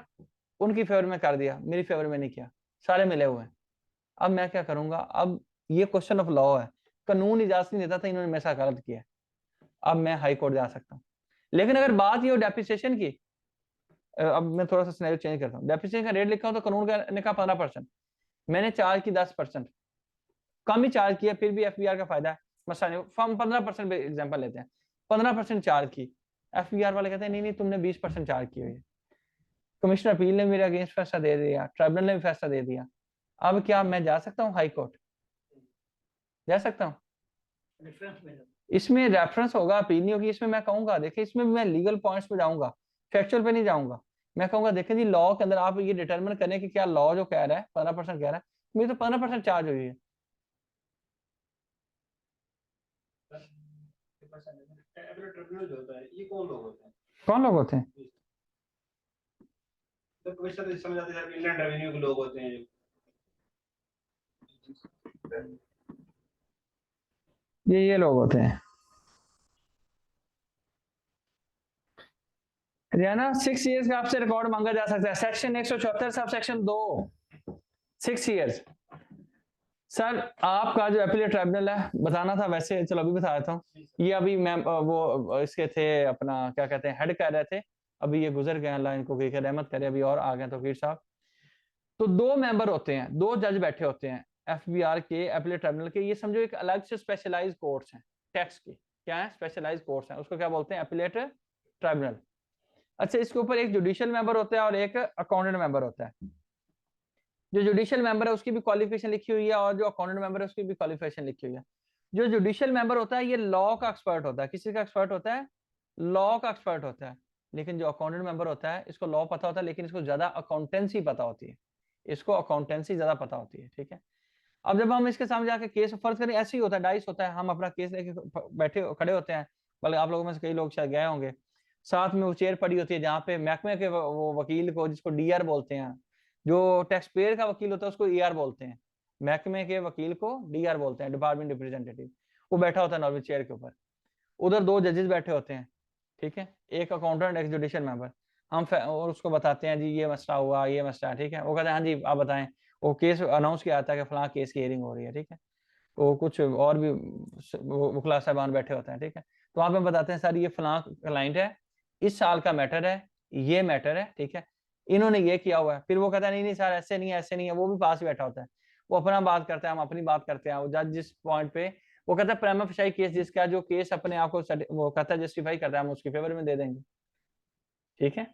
S1: उनकी फेवर में कर दिया, मेरी फेवर में नहीं किया, सारे मिले हुए हैं। अब मैं क्या करूंगा? अब ये क्वेश्चन ऑफ लॉ है, कानून इजाजत नहीं देता था, इन्होंने मेरे साथ गलत किया, अब मैं हाई कोर्ट जा सकता हूँ। लेकिन अगर बात ये हो डेप्रिसिएशन की, अब मैं थोड़ा सा सिनेरियो चेंज करता हूँ, डेप्रिसिएशन का रेट लिखा हो तो कानून का ने कहा 15%, मैंने चार्ज की 10%, कम ही चार्ज किया, फिर भी एफबीआर का फायदा है, मसला नहीं, हम 15% एग्जाम्पल लेते हैं, 15% चार्ज की, एफबीआर वाले कहते हैं नहीं नहीं तुमने 20% चार्ज की हुई है। कमिश्नर अपील ने मेरे अगेंस्ट फैसला दे दिया, ट्राइब्यूनल ने भी फैसला दे दिया, अब क्या मैं जा सकता हूँ हाई कोर्ट? जा सकता हूँ।
S4: रेफरेंस में
S1: इसमें रेफरेंस होगा, अपील नहीं होगी। इसमें मैं कहूंगा, देखिए इसमें मैं लीगल पॉइंट्स पे जाऊंगा, फैक्चुअल पे नहीं जाऊंगा। मैं कहूंगा देखें जी, लॉ के अंदर आप ये डिटरमिन करें कि क्या लॉ जो कह रहा है 15% कह रहा है, मेरी तो 15% चार्ज हुई है।
S2: ट्रिब्यूनल जो होता है ये कौन लोग होते हैं?
S1: कौन लोग होते हैं?
S2: तो कमिश्नर समझ आते हैं इंडियन रेवेन्यू के लोग होते हैं
S1: ये लोग होते हैं। हरियाणा 6 इयर्स का आपसे रिकॉर्ड मांगा जा सकता है, section 174 sub section 2, 6 years. Sir आपका जो अपीलेट ट्राइब्यूनल है, बताना था वैसे, चलो अभी बता देता हूँ। ये अभी मैम वो इसके थे अपना क्या कहते हैं हेड कर रहे थे, अभी ये गुजर गए, अल्लाह इनको की रहमत करे, अभी और आ गए तौकीर साहब। तो 2 मेंबर होते हैं, 2 जज बैठे होते हैं एफबीआर के, अपीलेट ट्राइब्यूनल के। ये समझो एक अलग से स्पेशलाइज्ड कोर्ट्स हैं टैक्स के, क्या है स्पेशलाइज्ड कोर्ट्स हैं, उसको क्या बोलते हैं? Appellate tribunal. अच्छा, इसके ऊपर एक जुडिशियल मेंबर होता है और एक अकाउंटेंट मेंबर होता है। जो जुडिशियल मेंबर है उसकी भी क्वालिफिकेशन लिखी हुई है, और जो अकाउंटेंट मेंबर है उसकी भी क्वालिफिकेशन लिखी हुई है। जो जुडिशियल मेंबर होता है ये लॉ का एक्सपर्ट होता है। किसी का एक्सपर्ट होता है? लॉ का एक्सपर्ट होता है। लेकिन जो अकाउंटेंट मेंबर होता है इसको लॉ पता होता है, लेकिन इसको ज्यादा अकाउंटेंसी पता होती है, इसको अकाउंटेंसी ज्यादा पता होती है, ठीक है। अब जब हम इसके सामने जाके केस फर्ज करें, ऐसे ही होता है, डाइस होता है, हम अपना केस लेके बैठे खड़े होते हैं, बल्कि आप लोगों में से कई लोग शायद गए होंगे, साथ में वो चेयर पड़ी होती है जहाँ पे महकमे के वो वकील को, जिसको डीआर बोलते हैं, जो टैक्स पेयर का वकील होता है उसको ईआर बोलते हैं, महकमे के वकील को डीआर बोलते हैं, डिपार्टमेंट रिप्रेजेंटेटिव। वो बैठा होता है नॉर्मल चेयर के ऊपर, उधर 2 जजेस बैठे होते हैं, ठीक है, एक अकाउंटेंट एक जुडिशियल मेंबर। हम और उसको बताते हैं जी ये मसला हुआ, ये मसला है, ठीक है, वो कहते हैं हाँ जी आप बताएं। वो केस अनाउंस किया जाता है कि फलां केस की हियरिंग हो रही है, ठीक है। वो कुछ और भी वकला साहबान बैठे होते हैं, ठीक है। तो वहां पे बताते हैं सर ये फलां क्लाइंट है, इस साल का मैटर है, ये मैटर है, ठीक है, इन्होंने ये किया हुआ है। फिर वो कहता है नहीं नहीं सर ऐसे नहीं है, ऐसे नहीं है। वो भी पास बैठा होता है, वो अपना बात करता है, हम अपनी बात करते हैं। वो जज जिस पॉइंट पे वो कहता है प्रेमा फेसाई केस, जिसका जो केस अपने आप को वो कहता है जस्टिफाई करता है, हम उसके फेवर में दे देंगे, ठीक है।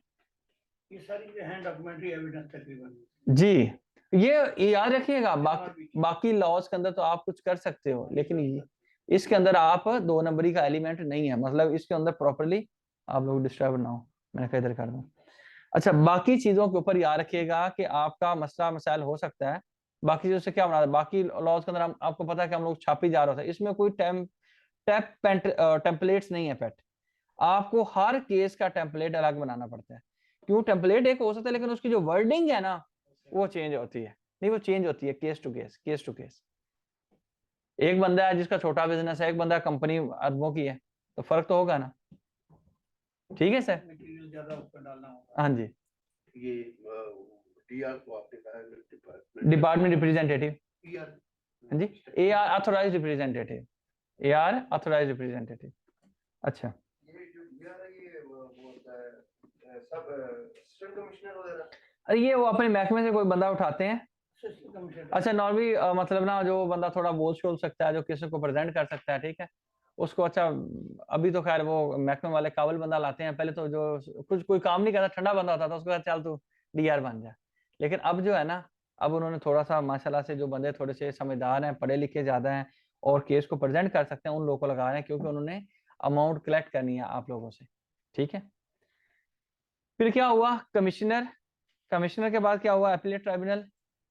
S4: ये सारी जो है डॉक्यूमेंट्री एविडेंस तकरीबन
S1: जी, ये याद रखिएगा। बाकी लॉज के अंदर तो आप कुछ कर सकते हो, लेकिन इसके अंदर आप 2 नंबरी का एलिमेंट नहीं है, मतलब इसके अंदर प्रॉपरली आप लोग डिस्टर्ब ना हो। मैंने कहा इधर कर दूं। अच्छा, बाकी चीजों के ऊपर याद रखिएगा कि आपका मसला मसाइल हो सकता है। बाकी चीजों से क्या बना, बाकी लॉज के अंदर आपको पता है कि हम लोग छापी जा रहा था, इसमें कोई टेम्पलेट्स नहीं है पेट। आपको हर केस का टेम्पलेट अलग बनाना पड़ता है। क्यों? टेम्पलेट एक हो सकता है, लेकिन उसकी जो वर्डिंग है ना वो चेंज होती है। नहीं, वो चेंज होती है case to case, case to case. एक बंदा है जिसका छोटा बिजनेस है, एक बंदा कंपनी अरबों की है, तो फर्क तो होगा ना, ठीक है सर।
S4: मटेरियल ज्यादा ऊपर डालना होगा।
S1: हाँ जी,
S3: ये डीआर को आपने कहा
S1: डिपार्टमेंट रिप्रेजेंटेटिव,
S3: डीआर,
S1: हाँ जी, AR authorized representative, AR authorized representative. अच्छा,
S3: ये जो डीआर है ये वो होता है सब असिस्टेंट कमिश्नर वगैरह,
S1: अरे ये वो अपने महकमे से कोई बंदा उठाते हैं। अच्छा, नॉर्मली मतलब ना जो बंदा थोड़ा बोल शोल सकता है, जो किसी को प्रेजेंट कर सकता है, ठीक है, उसको। अच्छा, अभी तो खैर वो महकमे वाले काबिल बंदा लाते हैं, पहले तो जो कुछ कोई काम नहीं करता, ठंडा बंदा होता था, उसको कहते चल तू डीआर बन जा। लेकिन अब जो है ना, अब उन्होंने थोड़ा सा माशाल्लाह से जो बंदे थोड़े से समझदार हैं, पढ़े लिखे ज्यादा हैं और केस को प्रेजेंट कर सकते हैं, उन लोगों को लगा रहे हैं, क्योंकि उन्होंने अमाउंट कलेक्ट करनी है आप लोगों से, ठीक है। फिर क्या हुआ? कमिश्नर, कमिश्नर के बाद क्या हुआ? अपीलेट ट्राइब्यूनल,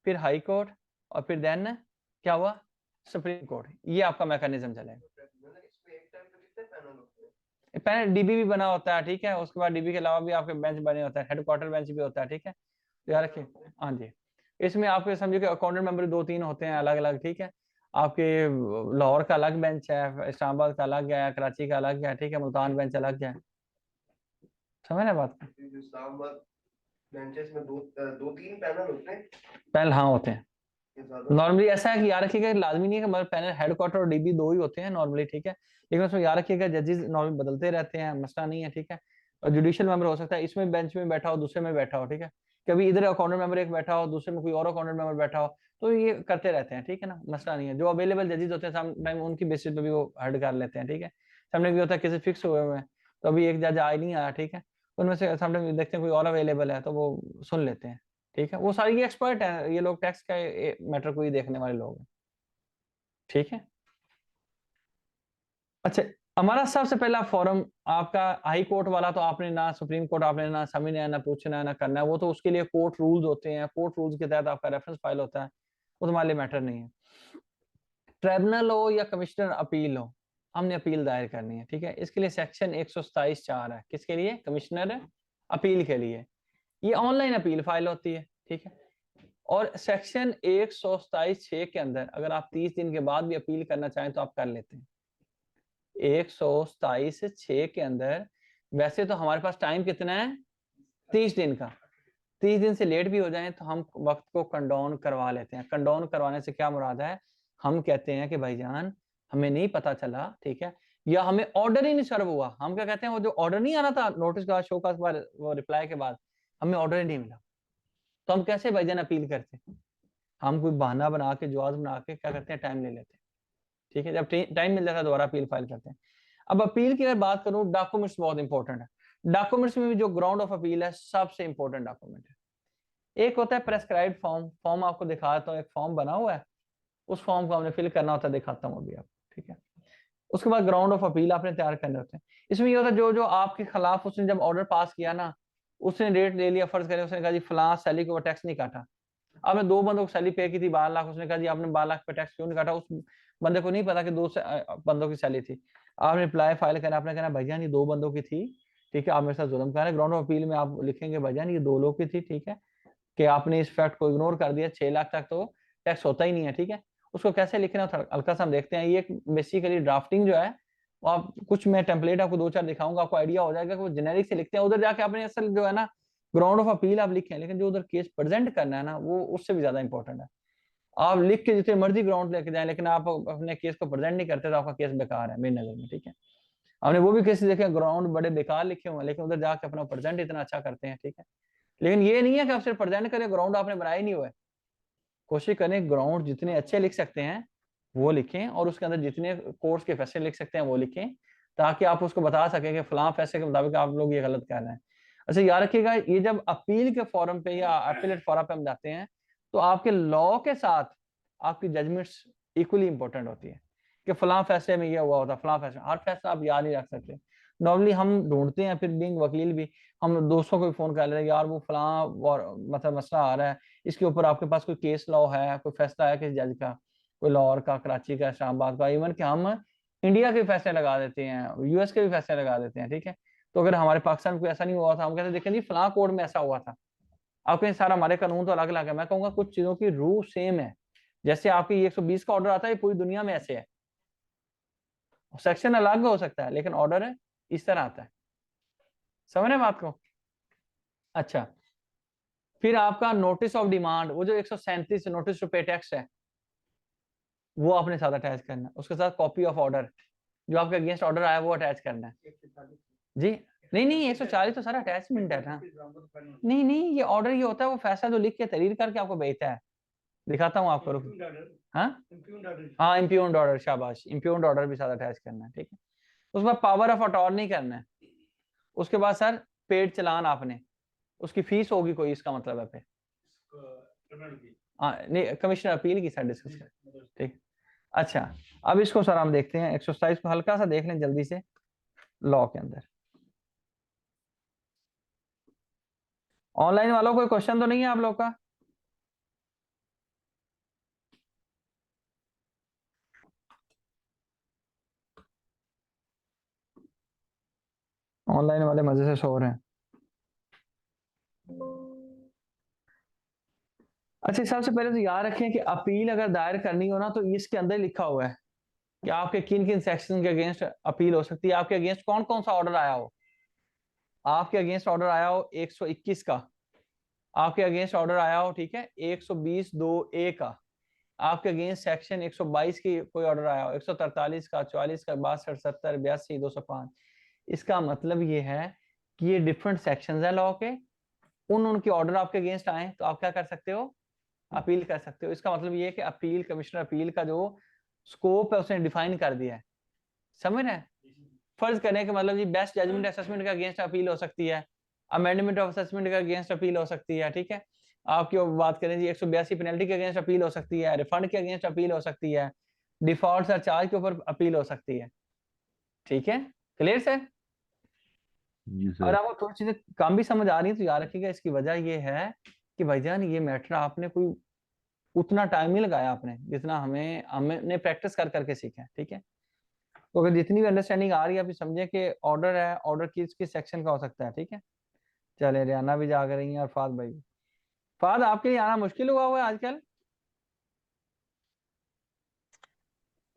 S1: फिर हाई कोर्ट, और फिर देन क्या हुआ? Supreme court. ये आपका मैकेनिज्म चलेगा।
S3: इसमें एक टाइम पे कितने पैनल
S1: पहले डीबी भी बना होता है, ठीक है, उसके बाद डीबी के अलावा भी आपके बेंच बने होते हैं, हेडक्वार्टर बेंच भी होता है, ठीक है, तो याद रखिए। हाँ जी, इसमें आपके समझिए कि अकाउंटेंट मेंबर 2-3 होते हैं अलग अलग, ठीक है, आपके लाहौर का अलग बेंच है, इस्लामाबाद का अलग है, कराची का अलग है, ठीक है, मुल्तान बेंच अलग है, समझ ना बात को?
S3: इस्लामाबाद बेंचेस में दो तीन पैनल होते हैं।
S1: पैनल हाँ होते हैं
S3: ज्यादा
S1: नॉर्मली, ऐसा है कि याद रखिएगा लाजमी नहीं है कि मतलब पैनल हेडक्वार्टर और डीबी 2 ही होते हैं नॉर्मली, ठीक है, लेकिन उसमें याद रखिएगा जजेस नॉर्मली बदलते रहते हैं, मसला नहीं है, ठीक है, और जुडिशियल मेंबर हो सकता है इसमें बेंच में बैठा हो, दूसरे में बैठा हो, ठीक है, कभी इधर अकाउंटेंट मेंबर एक बैठा हो, दूसरे में कोई और अकाउंटेंट मेंबर बैठा हो, तो ये करते रहते हैं, ठीक है ना, मसला नहीं है, जो अवेलेबल जजेस होते हैं समटाइम उनकी बेसिस पे भी वो हेड कर लेते हैं, ठीक है, समटाइम होता है किसी फिक्स हुए हुए हैं, तो अभी एक जज आई नहीं आया, ठीक है, उनमें से समटाइम देखते हैं कोई और अवेलेबल है तो वो सुन लेते हैं, ठीक है, वो सारी एक्सपर्ट है, ये लोग टैक्स का मैटर को ही देखने वाले लोग हैं, ठीक है। अच्छा, हमारा सबसे पहला फॉरम आपका हाई कोर्ट वाला, तो आपने ना सुप्रीम कोर्ट आपने ना समझना है, ना पूछना है, ना करना है, वो तो उसके लिए कोर्ट रूल्स होते हैं, कोर्ट रूल्स के तहत आपका रेफरेंस फाइल होता है, वो तुम्हारे लिए मैटर नहीं है। ट्रिब्यूनल हो या कमिश्नर अपील हो, हमने अपील दायर करनी है, ठीक है, इसके लिए सेक्शन 127(4) है, किसके लिए? कमिश्नर अपील के लिए, ये ऑनलाइन अपील फाइल होती है, ठीक है, और सेक्शन 127(6) के अंदर अगर आप 30 दिन के बाद भी अपील करना चाहें तो आप कर लेते हैं। 127(6) के अंदर वैसे तो हमारे पास टाइम कितना है? 30 दिन का, 30 दिन से लेट भी हो जाए तो हम वक्त को कंडोन करवा लेते हैं। कंडोन करवाने से क्या मुराद है? हम कहते हैं कि भाईजान हमें नहीं पता चला, ठीक है, या हमें ऑर्डर ही नहीं सर्व हुआ, हम क्या कहते हैं, वो जो ऑर्डर नहीं आना था नोटिस का, शो का, वो रिप्लाई के बाद हमें ऑर्डर ही नहीं मिला, तो हम कैसे भाईजान अपील करते हैं? हम कोई बहाना बना के, जवाब बना के क्या करते हैं, टाइम ले लेते हैं, ठीक है, जब टाइम मिल जाता है दोबारा अपील फाइल करते हैं। अब अपील की अगर बात करूं, डॉक्यूमेंट्स बहुत इंपॉर्टेंट है, डॉक्यूमेंट्स में भी जो ग्राउंड ऑफ अपील है सबसे इंपॉर्टेंट डॉक्यूमेंट है, एक होता है प्रेस्क्राइब्ड फॉर्म, फॉर्म आपको दिखाता हूँ, एक फॉर्म बना हुआ है, उस फॉर्म को हमने फिल करना होता है, दिखाता हूँ अभी आपको, ठीक है, उसके बाद ग्राउंड ऑफ अपील आपने तैयार करने होते हैं। इसमें ये होता है जो जो आपके खिलाफ उसने जब ऑर्डर पास किया ना, उसने रेट ले लिया, फर्ज करें उसने कहा जी फलां सैलरी को टैक्स नहीं काटा, आपने 2 बंदों को सैलरी पे की थी 12 लाख, उसने कहा जी आपने 12 लाख पे टैक्स क्यों नहीं काटा, उस बंदे को नहीं पता कि 2 बंदों की सैलरी थी, आपने रिप्लाई फाइल करना, आपने कहना भाईजान ये 2 बंदों की थी, ठीक है, आप मेरे साथ जुल्म कर रहे हैं, ग्राउंड ऑफ अपील में आप लिखेंगे भाईजान ये 2 लोग की थी, ठीक है, कि आपने इस फैक्ट को इग्नोर कर दिया, 6 लाख तक तो टैक्स होता ही नहीं है, ठीक है, उसको कैसे लिखना है हल्का सा हम देखते हैं, ये बेसिकली ड्राफ्टिंग जो है वो आप कुछ, मैं टेम्पलेट आपको 2-4 दिखाऊंगा, आपको आइडिया हो जाएगा कि वो जेनेरिक से लिखते हैं, उधर जाके आपने असल जो है ना ग्राउंड ऑफ अपील आप लिखें, लेकिन जो उधर केस प्रेजेंट करना है ना वो उससे भी ज्यादा इंपॉर्टेंट है। आप लिख के जितने मर्जी ग्राउंड लेके जाएं, लेकिन आप अपने केस को प्रेजेंट नहीं करते तो आपका केस बेकार है मेरी नजर में, ठीक है, हमने वो भी केसेस देखे ग्राउंड बड़े बेकार लिखे हुए हैं, लेकिन उधर जाके अपना प्रेजेंट इतना अच्छा करते हैं, ठीक है, लेकिन ये नहीं है कि आप सिर्फ प्रेजेंट करें, ग्राउंड आपने बनाया ही नहीं हुआ है, कोशिश करें ग्राउंड जितने अच्छे लिख सकते हैं वो लिखें, और उसके अंदर जितने कोर्स के फैसले लिख सकते हैं वो लिखें, ताकि आप उसको बता सकें कि फलां फैसले के मुताबिक आप लोग ये गलत कर रहे हैं। अच्छा याद रखिएगा, ये जब अपील के फॉरम पे या अपीलेट फॉरम पे हम जाते हैं तो आपके लॉ के साथ आपकी जजमेंट्स इक्वली इंपॉर्टेंट होती है, कि फलां फैसले में ये हुआ होता, फलां फैसला, हर फैसला आप याद नहीं रख सकते, नॉर्मली हम ढूंढते हैं, फिर बीइंग वकील भी हम दोस्तों को भी फोन कर लेते हैं, यार वो फलां मतलब मसला आ रहा है, इसके ऊपर आपके पास कोई केस लॉ है, कोई फैसला है किसी जज का, कोई लाहौर का, कराची का, इस्लामाबाद का, इवन कि हम इंडिया के फैसले लगा देते हैं, यूएस के भी फैसले लगा देते हैं, ठीक है, तो अगर हमारे पाकिस्तान को ऐसा नहीं हुआ था, हम कहते देखें जी फलां कोर्ट में ऐसा हुआ था, आप कहें सर हमारे कानून तो अलग अलग है, मैं कहूंगा कुछ चीजों की रूह सेम है, जैसे आपकी 120 का ऑर्डर आता है पूरी दुनिया में ऐसे है, सेक्शन अलग हो सकता है लेकिन ऑर्डर है इस तरह आता है, समझ रहे बात को? अच्छा, फिर आपका नोटिस ऑफ डिमांड, वो जो 137 नोटिस टू पे टैक्स है वो आपने साथ अटैच करना है, उसके साथ कॉपी ऑफ ऑर्डर, जो आपके अगेंस्ट ऑर्डर आया वो अटैच करना है जी। नहीं नहीं 140 तो सारा अटैचमेंट है ना, नहीं नहीं ये ऑर्डर ये होता है, वो फैसला जो लिख के तहरीर करके आपको भेजता है, दिखाता हूँ आपको, हाँ हाँ इम्प्यून्ड ऑर्डर, शाबाश, इम्प्यून्ड ऑर्डर भी साथ अटैच करना है, ठीक है, उसके बाद पावर ऑफ अटॉर्नी करना है, उसके बाद सर पेड चलान आपने, उसकी फीस होगी कोई, इसका मतलब है पे हाँ नहीं कमिश्नर अपील की सर डिस्कस कर, ठीक। अच्छा, अब इसको सर हम देखते हैं, एक्सरसाइज को हल्का सा देख लें जल्दी से, लॉ के अंदर ऑनलाइन वालों कोई क्वेश्चन तो नहीं है आप लोग का? ऑनलाइन वाले मजे से सो रहे हैं। अच्छा, सबसे पहले तो याद रखें कि अपील अगर दायर करनी हो ना तो इसके अंदर लिखा हुआ है कि आपके किन किन सेक्शन के अगेंस्ट अपील हो सकती है, आपके अगेंस्ट कौन कौन सा ऑर्डर आया हो। आपके अगेंस्ट ऑर्डर आया हो 121 का, आपके अगेंस्ट ऑर्डर आया हो, ठीक है, 120(2)(a) का, आपके अगेंस्ट सेक्शन 122 की कोई ऑर्डर आया हो, 143 का, 44 का, 62, 70, 82, 205। इसका मतलब ये है कि ये डिफरेंट सेक्शंस हैं लॉ के, उनके ऑर्डर आपके अगेंस्ट आए तो आप क्या कर सकते हो, अपील कर सकते हो। इसका मतलब ये है कि अपील, कमिश्नर अपील का जो स्कोप है उसने डिफाइन कर दिया है, समझ रहे हैं। फर्ज करें कि मतलब जी बेस्ट जजमेंट असेसमेंट का अगेंस्ट अपील हो सकती है, अमेंडमेंट ऑफ असेसमेंट का अगेंस्ट अपील हो सकती है, ठीक है। आपकी बात करें जी 182 पेनल्टी के अगेंस्ट अपील हो सकती है, रिफंड के अगेंस्ट अपील हो सकती है, डिफॉल्ट सरचार्ज के ऊपर अपील हो सकती है, ठीक है। Clear sir?
S5: जी
S1: और
S5: सर।
S1: आपको थोड़ी चीजें कम भी समझ आ रही है तो याद रखिएगा, इसकी वजह ये है कि भाईजान ये मैटर आपने कोई उतना टाइम नहीं लगाया आपने जितना हमने प्रैक्टिस कर करके सीखा है, ठीक है। तो अगर जितनी भी अंडरस्टैंडिंग आ रही है, आप समझे कि ऑर्डर है, ऑर्डर किस सेक्शन का हो सकता है, ठीक है। चले, रियाना भी जाग रही है और फाद भाई। फाद, आपके लिए आना मुश्किल हुआ है आजकल?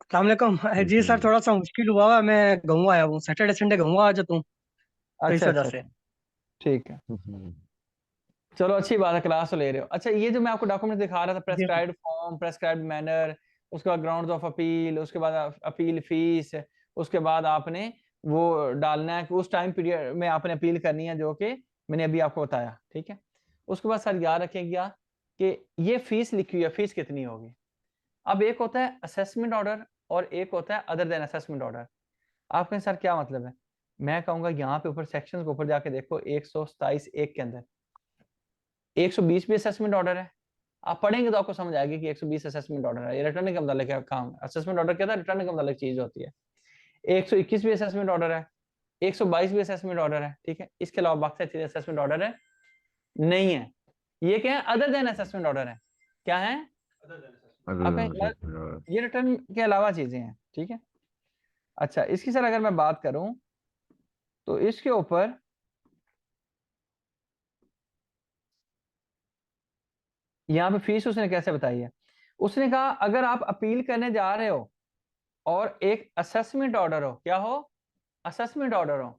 S6: अस्सलाम वालेकुम जी सर, थोड़ा सा मुश्किल हुआ है। मैं गाँव आया हूँ, सैटरडे संडे गाँव आ जाता हूँ, तो इस
S1: अच्छा
S6: वजह
S1: अच्छा
S6: से।
S1: अच्छा, ठीक है। चलो अच्छी बात है, क्लास तो ले रहे हो। अच्छा, ये जो मैं आपको डॉक्यूमेंट दिखा रहा था,
S6: जी sir.
S1: Prescribed form, prescribed manner, उसके बाद ग्राउंड्स ऑफ अपील, उसके बाद अपील फीस, उसके बाद आपने वो डालना है कि उस टाइम पीरियड में आपने अपील करनी है, जो कि मैंने अभी आपको बताया, ठीक है। उसके बाद सर याद रखेगा कि ये फीस लिखी हुई है, फीस कितनी होगी। अब एक होता है असेसमेंट ऑर्डर और एक होता है अदर देन असेसमेंट ऑर्डर। आप कहें सर क्या मतलब है, मैं कहूंगा यहाँ पे ऊपर सेक्शन के ऊपर जाके देखो 127(1) के अंदर 120 भी असेसमेंट ऑर्डर है। आप पढ़ेंगे तो आपको समझ आएगी कि 120 असेसमेंट ऑर्डर है। ये रिटर्न के मतलब क्या काम, असेसमेंट ऑर्डर क्या था, रिटर्न के मतलब चीज होती है। 121 भी असेसमेंट ऑर्डर है, 122 भी असेसमेंट ऑर्डर है, ठीक है। इसके अलावा बाकी चीजें असेसमेंट ऑर्डर है नहीं है। ये क्या है, अदर देन असेसमेंट ऑर्डर है। क्या है? आपका ये रिटर्न के अलावा चीजें हैं, ठीक है। अच्छा, इसकी सर अगर मैं बात करूं तो इसके ऊपर यहाँ पे फीस उसने कैसे बताई है। उसने कहा अगर आप अपील करने जा रहे हो और एक असेसमेंट ऑर्डर हो, क्या हो, असेसमेंट ऑर्डर हो,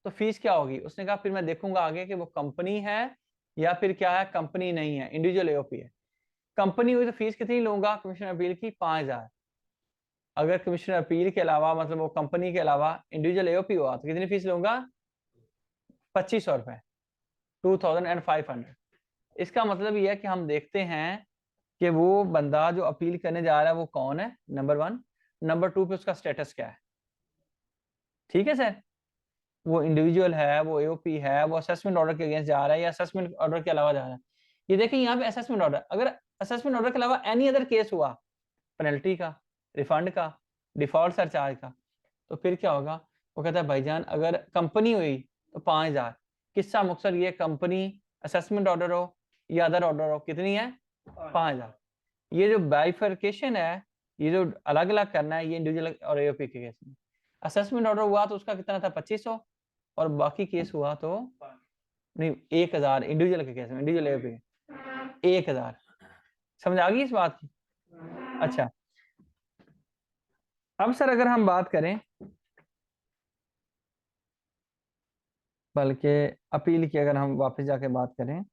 S1: तो फीस क्या होगी। उसने कहा फिर मैं देखूंगा आगे कि वो कंपनी है या फिर क्या है, कंपनी नहीं है, इंडिविजुअल एओपी है। कंपनी हुई तो फीस कितनी लूंगा, कमिश्नर अपील की 5000। अगर कमिश्नर अपील के अलावा मतलब वो कंपनी के अलावा इंडिविजुअल एओपी हुआ तो कितनी फीस लूंगा, 2500 रुपए, 2500। इसका मतलब यह है कि हम देखते हैं कि वो बंदा जो अपील करने जा रहा है वो कौन है, नंबर 1। नंबर 2 पे उसका स्टेटस क्या है, ठीक है सर। वो इंडिविजुअल है, वो एओपी है, वो असेसमेंट ऑर्डर के अगेंस्ट जा रहा है या असेसमेंट ऑर्डर के अलावा जा रहा है। ये देखिए यहाँ पे असेसमेंट ऑर्डर, अगर असेसमेंट ऑर्डर के अलावा एनी अदर केस हुआ, पेनल्टी का, रिफंड का, डिफॉल्ट सरचार्ज का, तो फिर क्या होगा। वो कहता है भाईजान अगर कंपनी हुई तो 5000। किस्सा मुक्सर ये कंपनी, असेसमेंट ऑर्डर हो या अदर ऑर्डर हो, कितनी है, 5000। ये जो बाइफर्केशन है, ये जो अलग अलग करना है, ये इंडिविजुअल और एओपी के केस में। असेसमेंट ऑर्डर हुआ तो उसका कितना था, 2500, और बाकी केस हुआ तो नहीं 1000 इंडिविजुअल के केस में, इंडिविजुअल एओपी 1000। समझ आ गई इस बात की? अच्छा, अब सर अगर हम बात करें बल्कि अपील की, अगर हम वापस जाके बात करें।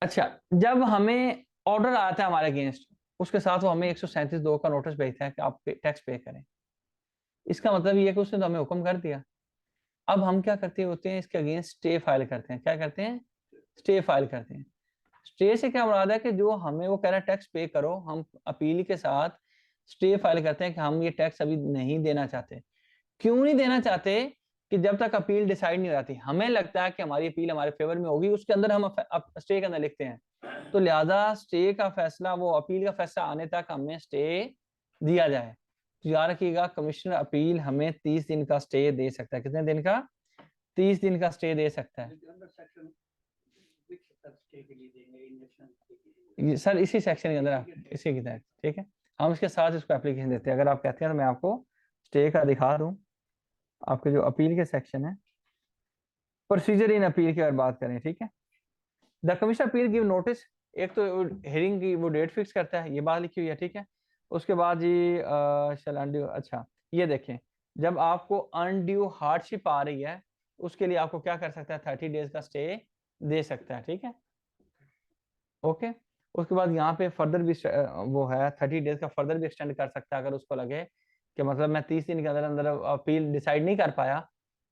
S1: अच्छा, जब हमें ऑर्डर आता है हमारे अगेंस्ट, उसके साथ वो हमें 137(2) का नोटिस भेजता है कि आप टैक्स पे करें। इसका मतलब ये है कि उसने तो हमें हुक्म कर दिया। अब हम क्या करते होते हैं, इसके अगेंस्ट स्टे फाइल करते हैं। क्या करते हैं, स्टे फाइल करते हैं। स्टे से क्या मुराद है कि जो हमें वो कह रहा है टैक्स पे करो, हम अपील के साथ स्टे फाइल करते हैं कि हम ये टैक्स अभी नहीं देना चाहते। क्यों नहीं देना चाहते कि जब तक अपील डिसाइड नहीं हो जाती, हमें लगता है कि हमारी अपील हमारे फेवर में होगी, उसके अंदर हम स्टे के अंदर लिखते हैं। तो लिहाजा स्टे का फैसला, वो अपील का फैसला आने तक हमें स्टे दिया जाए। तो याद रखिएगा, कमिश्नर अपील हमें 30 दिन का स्टे दे सकता है। कितने दिन का, 30 दिन का स्टे दे सकता है। सर इसी सेक्शन के अंदर आप इसी की तहत, ठीक है, हम इसके साथ इसको एप्लीकेशन देते हैं। अगर आप कहते हैं तो मैं आपको स्टे का दिखा दूं। आपके जो अपील के सेक्शन है, प्रोसीजर इन अपील की अगर बात करें, ठीक है, the commissioner appeal give notice, एक तो हियरिंग की वो डेट फिक्स करता है, ये बात लिखी हुई है, ठीक है। उसके बाद जी शैल अनड्यू, अच्छा ये देखें, जब आपको अनड्यू हार्डशिप आ रही है उसके लिए आपको क्या कर सकता है, 30 डेज का स्टे दे सकता है, ठीक है, ओके। उसके बाद यहाँ पे फर्दर भी वो है 30 डेज का फर्दर भी एक्सटेंड कर सकता है अगर उसको लगे कि मतलब मैं 30 दिन के अंदर अंदर अपील डिसाइड नहीं कर पाया,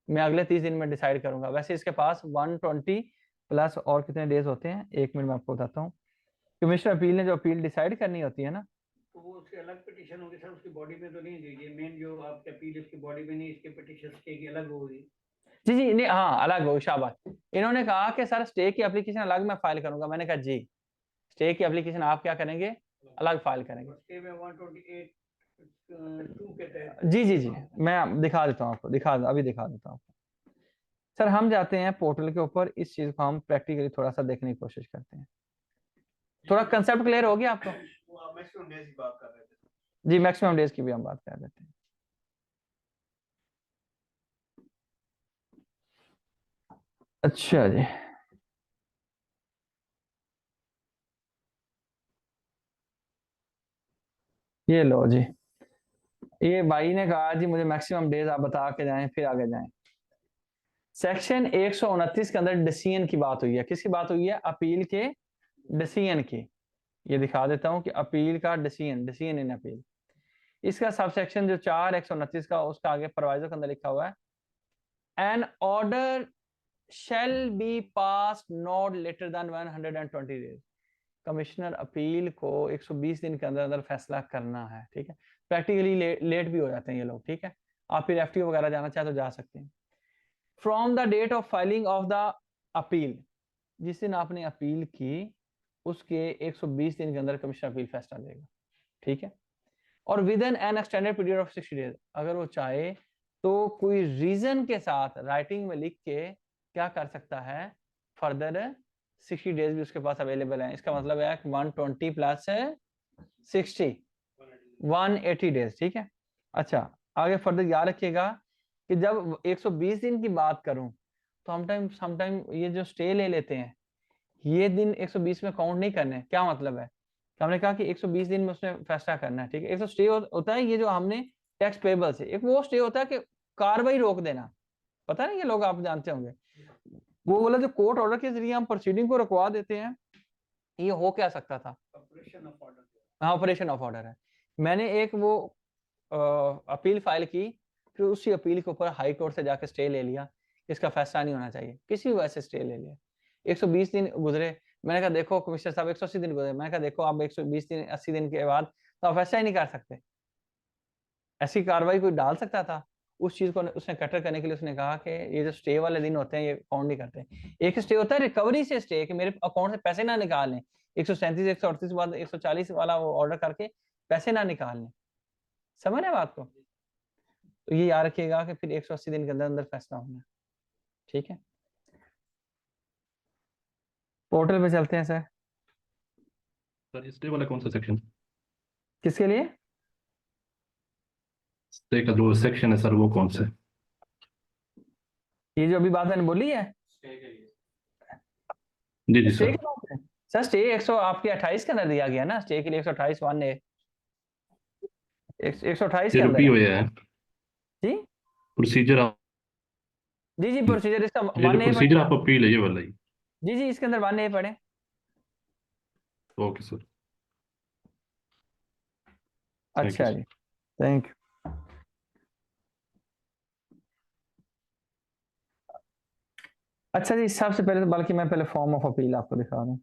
S1: मैं अगले 30 दिन में डिसाइड करूंगा। वैसे इसके पास 120 प्लस और कितने डेज होते हैं, 1 मिनट में आपको बताता हूँ। कमिश्नर अपील ने जो अपील डिसाइड करनी होती है ना,
S4: तो वो उसकी अलग पिटीशन होगी सर, उसकी बॉडी में तो नहीं दीजिए, मेन जो आपकी अपील इसकी बॉडी में नहीं, इसके पिटीशन स्टे की अलग होगी।
S1: जी जी नहीं, हाँ अलग हो, शाबाश। इन्होंने कहा कि सर स्टे की एप्लीकेशन अलग मैं फाइल करूंगा, मैंने कहा जी स्टे की एप्लीकेशन आप क्या करेंगे, अलग फाइल करेंगे।
S4: स्टे में 128 2 के तहत।
S1: जी जी जी मैं दिखा देता हूँ आपको, अभी दिखा देता हूँ आपको। सर हम जाते हैं पोर्टल के ऊपर, इस चीज को हम प्रैक्टिकली थोड़ा सा देखने की कोशिश करते हैं। थोड़ा कंसेप्ट क्लियर हो गया आपको?
S3: वो आप मैक्सिमम डेज की बात कर रहे थे।
S1: जी मैक्सिमम डेज की भी हम बात कर लेते हैं। अच्छा जी, ये लो जी, ये भाई ने कहा जी मुझे मैक्सिमम डेज आप बता के जाएं फिर आगे जाएं। सेक्शन 129 के अंदर डिसीजन की बात हुई है, किसकी बात हुई है, अपील के डिसीजन की। ये दिखा देता हूं कि अपील का डिसीजन इन अपील, इसका सब सेक्शन जो 4 129 का, उसका आगे प्रोवाइजो के अंदर लिखा हुआ है, an order shall be passed not later than 120 days। Commissioner appeal को 120 दिन के अंदर अंदर फैसला करना है, ठीक है। प्रैक्टिकली लेट भी हो जाते हैं ये लोग, ठीक है। आप फिर एफटीओ वगैरह जाना चाहे तो जा सकते हैं। From the date of filing of the appeal, जिस दिन आपने अपील की उसके 120 दिन के अंदर कमिश्नर अपील फैसला देगा, ठीक है। और with N extended period of 60 days, अगर वो चाहे तो कोई रीजन के साथ राइटिंग में लिख के क्या कर सकता है, फर्दर 60 डेज भी उसके पास अवेलेबल है। इसका मतलब है 120 प्लस 60 180 डेज, ठीक है। अच्छा आगे फर्दर याद रखिएगा कि जब 120 दिन की बात करूं तो हम समटाइम ये जो स्टे ले लेते हैं ये दिन 120 में काउंट नहीं करने। क्या मतलब है, हमने कहा कि 120 दिन में उसने फैसला करना है, ठीक है। एक तो स्टे होता है ये जो हमने टैक्स पेबल से, एक वो स्टे होता है कि कार्रवाई रोक देना, पता नहीं ये लोग आप जानते होंगे, वो बोला जो कोर्ट ऑर्डर के जरिए हम प्रोसीडिंग को रुकवा देते हैं, ये हो क्या सकता था,
S4: ऑपरेशन ऑफ ऑर्डर।
S1: हाँ ऑपरेशन ऑफ ऑर्डर है। मैंने एक वो अपील फाइल की, फिर उसी अपील के ऊपर हाई कोर्ट से जाकर स्टे ले लिया, इसका फैसला नहीं होना चाहिए, किसी वजह से स्टे ले लिया। 120 दिन गुजरे, मैंने कहा देखो कमिश्नर साहब 180 दिन गुजरे, मैंने कहा देखो आप 120 दिन 80 दिन के बाद तो आप फैसला ही नहीं कर सकते। ऐसी कार्रवाई कोई डाल सकता था, उस चीज को उसने कटर करने के लिए उसने कहा कि ये जो स्टे वाले दिन होते हैं ये काउंट नहीं करते। एक स्टे होता है रिकवरी से स्टे, कि मेरे अकाउंट से पैसे ना निकालें, 137 138 बाद 140 वाला वो ऑर्डर करके पैसे ना निकालने, समझ रहे बात को। तो ये याद रखिएगा कि फिर 180 दिन के अंदर अंदर फैसला होना, ठीक है। पोर्टल पे चलते हैं सर।
S5: सर स्टे वाला कौन सा सेक्शन?
S1: किसके लिए?
S5: स्टे का जो सेक्शन है सर वो कौन सा है?
S1: ये जो अभी बात मैंने बोली है
S2: स्टे के लिए
S5: जी जी
S1: स्टे
S5: सर।
S1: के बात है सर, स्टे 100 आपके 28 के अंदर दिया गया ना, स्टे के लिए 128 1 ए 128 के
S5: ये
S1: अंदर
S5: रुपी
S1: है
S5: हुआ है
S1: जी।
S5: प्रोसीजर आप,
S1: जी जी प्रोसीजर इसका
S5: ये जो
S1: 1 ए
S5: प्रोसीजर आप अपील है ये वाला ही।
S1: जी जी इसके अंदर 1 ए पढ़े।
S5: ओके सर, थैंक यू
S1: अच्छा
S5: सर।
S1: जी, थैंक यू। अच्छा जी, सबसे पहले तो बल्कि मैं पहले फॉर्म ऑफ अपील आपको दिखा दूं।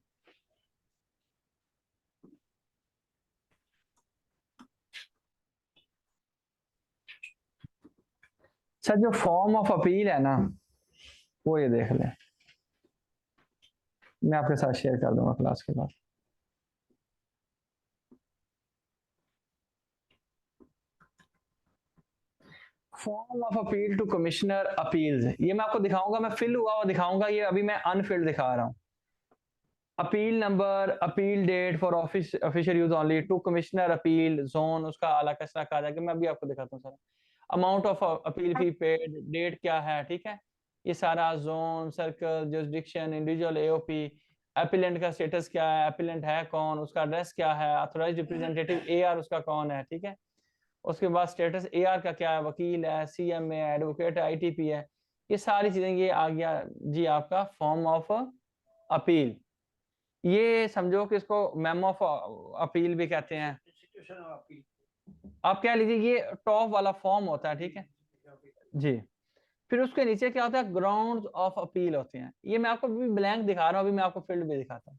S1: अच्छा जो फॉर्म ऑफ अपील है ना वो ये देख लें, मैं आपके साथ शेयर कर दूंगा क्लास के बाद। Form of appeal to commissioner appeals, ये मैं आपको दिखाऊंगा, मैं फिल हुआ हुआ दिखाऊंगा, ये अभी मैं अनफिल्ड दिखा रहा हूँ। Appeal number, appeal date for official use only to commissioner appeal zone, उसका अलग कचरा कहा जाएगा, मैं अभी आपको दिखाता हूँ sir. Amount of appeal fee paid, date क्या है, ठीक है, ये सारा, zone, circle, jurisdiction, individual AOP, appellant का स्टेटस क्या है, एपिलेंट है कौन, उसका एड्रेस क्या है, ऑथराइज्ड रिप्रेजेंटेटिव एआर उसका कौन है, ठीक है, उसके बाद स्टेटस एआर का क्या है, वकील है, सीएम है, एडवोकेट है, आईटीपी है, ये सारी चीजें, ये आ गया जी आपका फॉर्म ऑफ अपील। ये समझो कि इसको मेमो ऑफ अपील भी कहते हैं।
S4: Institution of appeal.
S1: आप कह लीजिए ये टॉप वाला फॉर्म होता है, ठीक है जी। फिर उसके नीचे क्या होता है, ग्राउंड्स ऑफ अपील होते हैं। ये मैं आपको भी ब्लैंक दिखा रहा हूँ, अभी मैं आपको फील्ड भी दिखाता हूँ,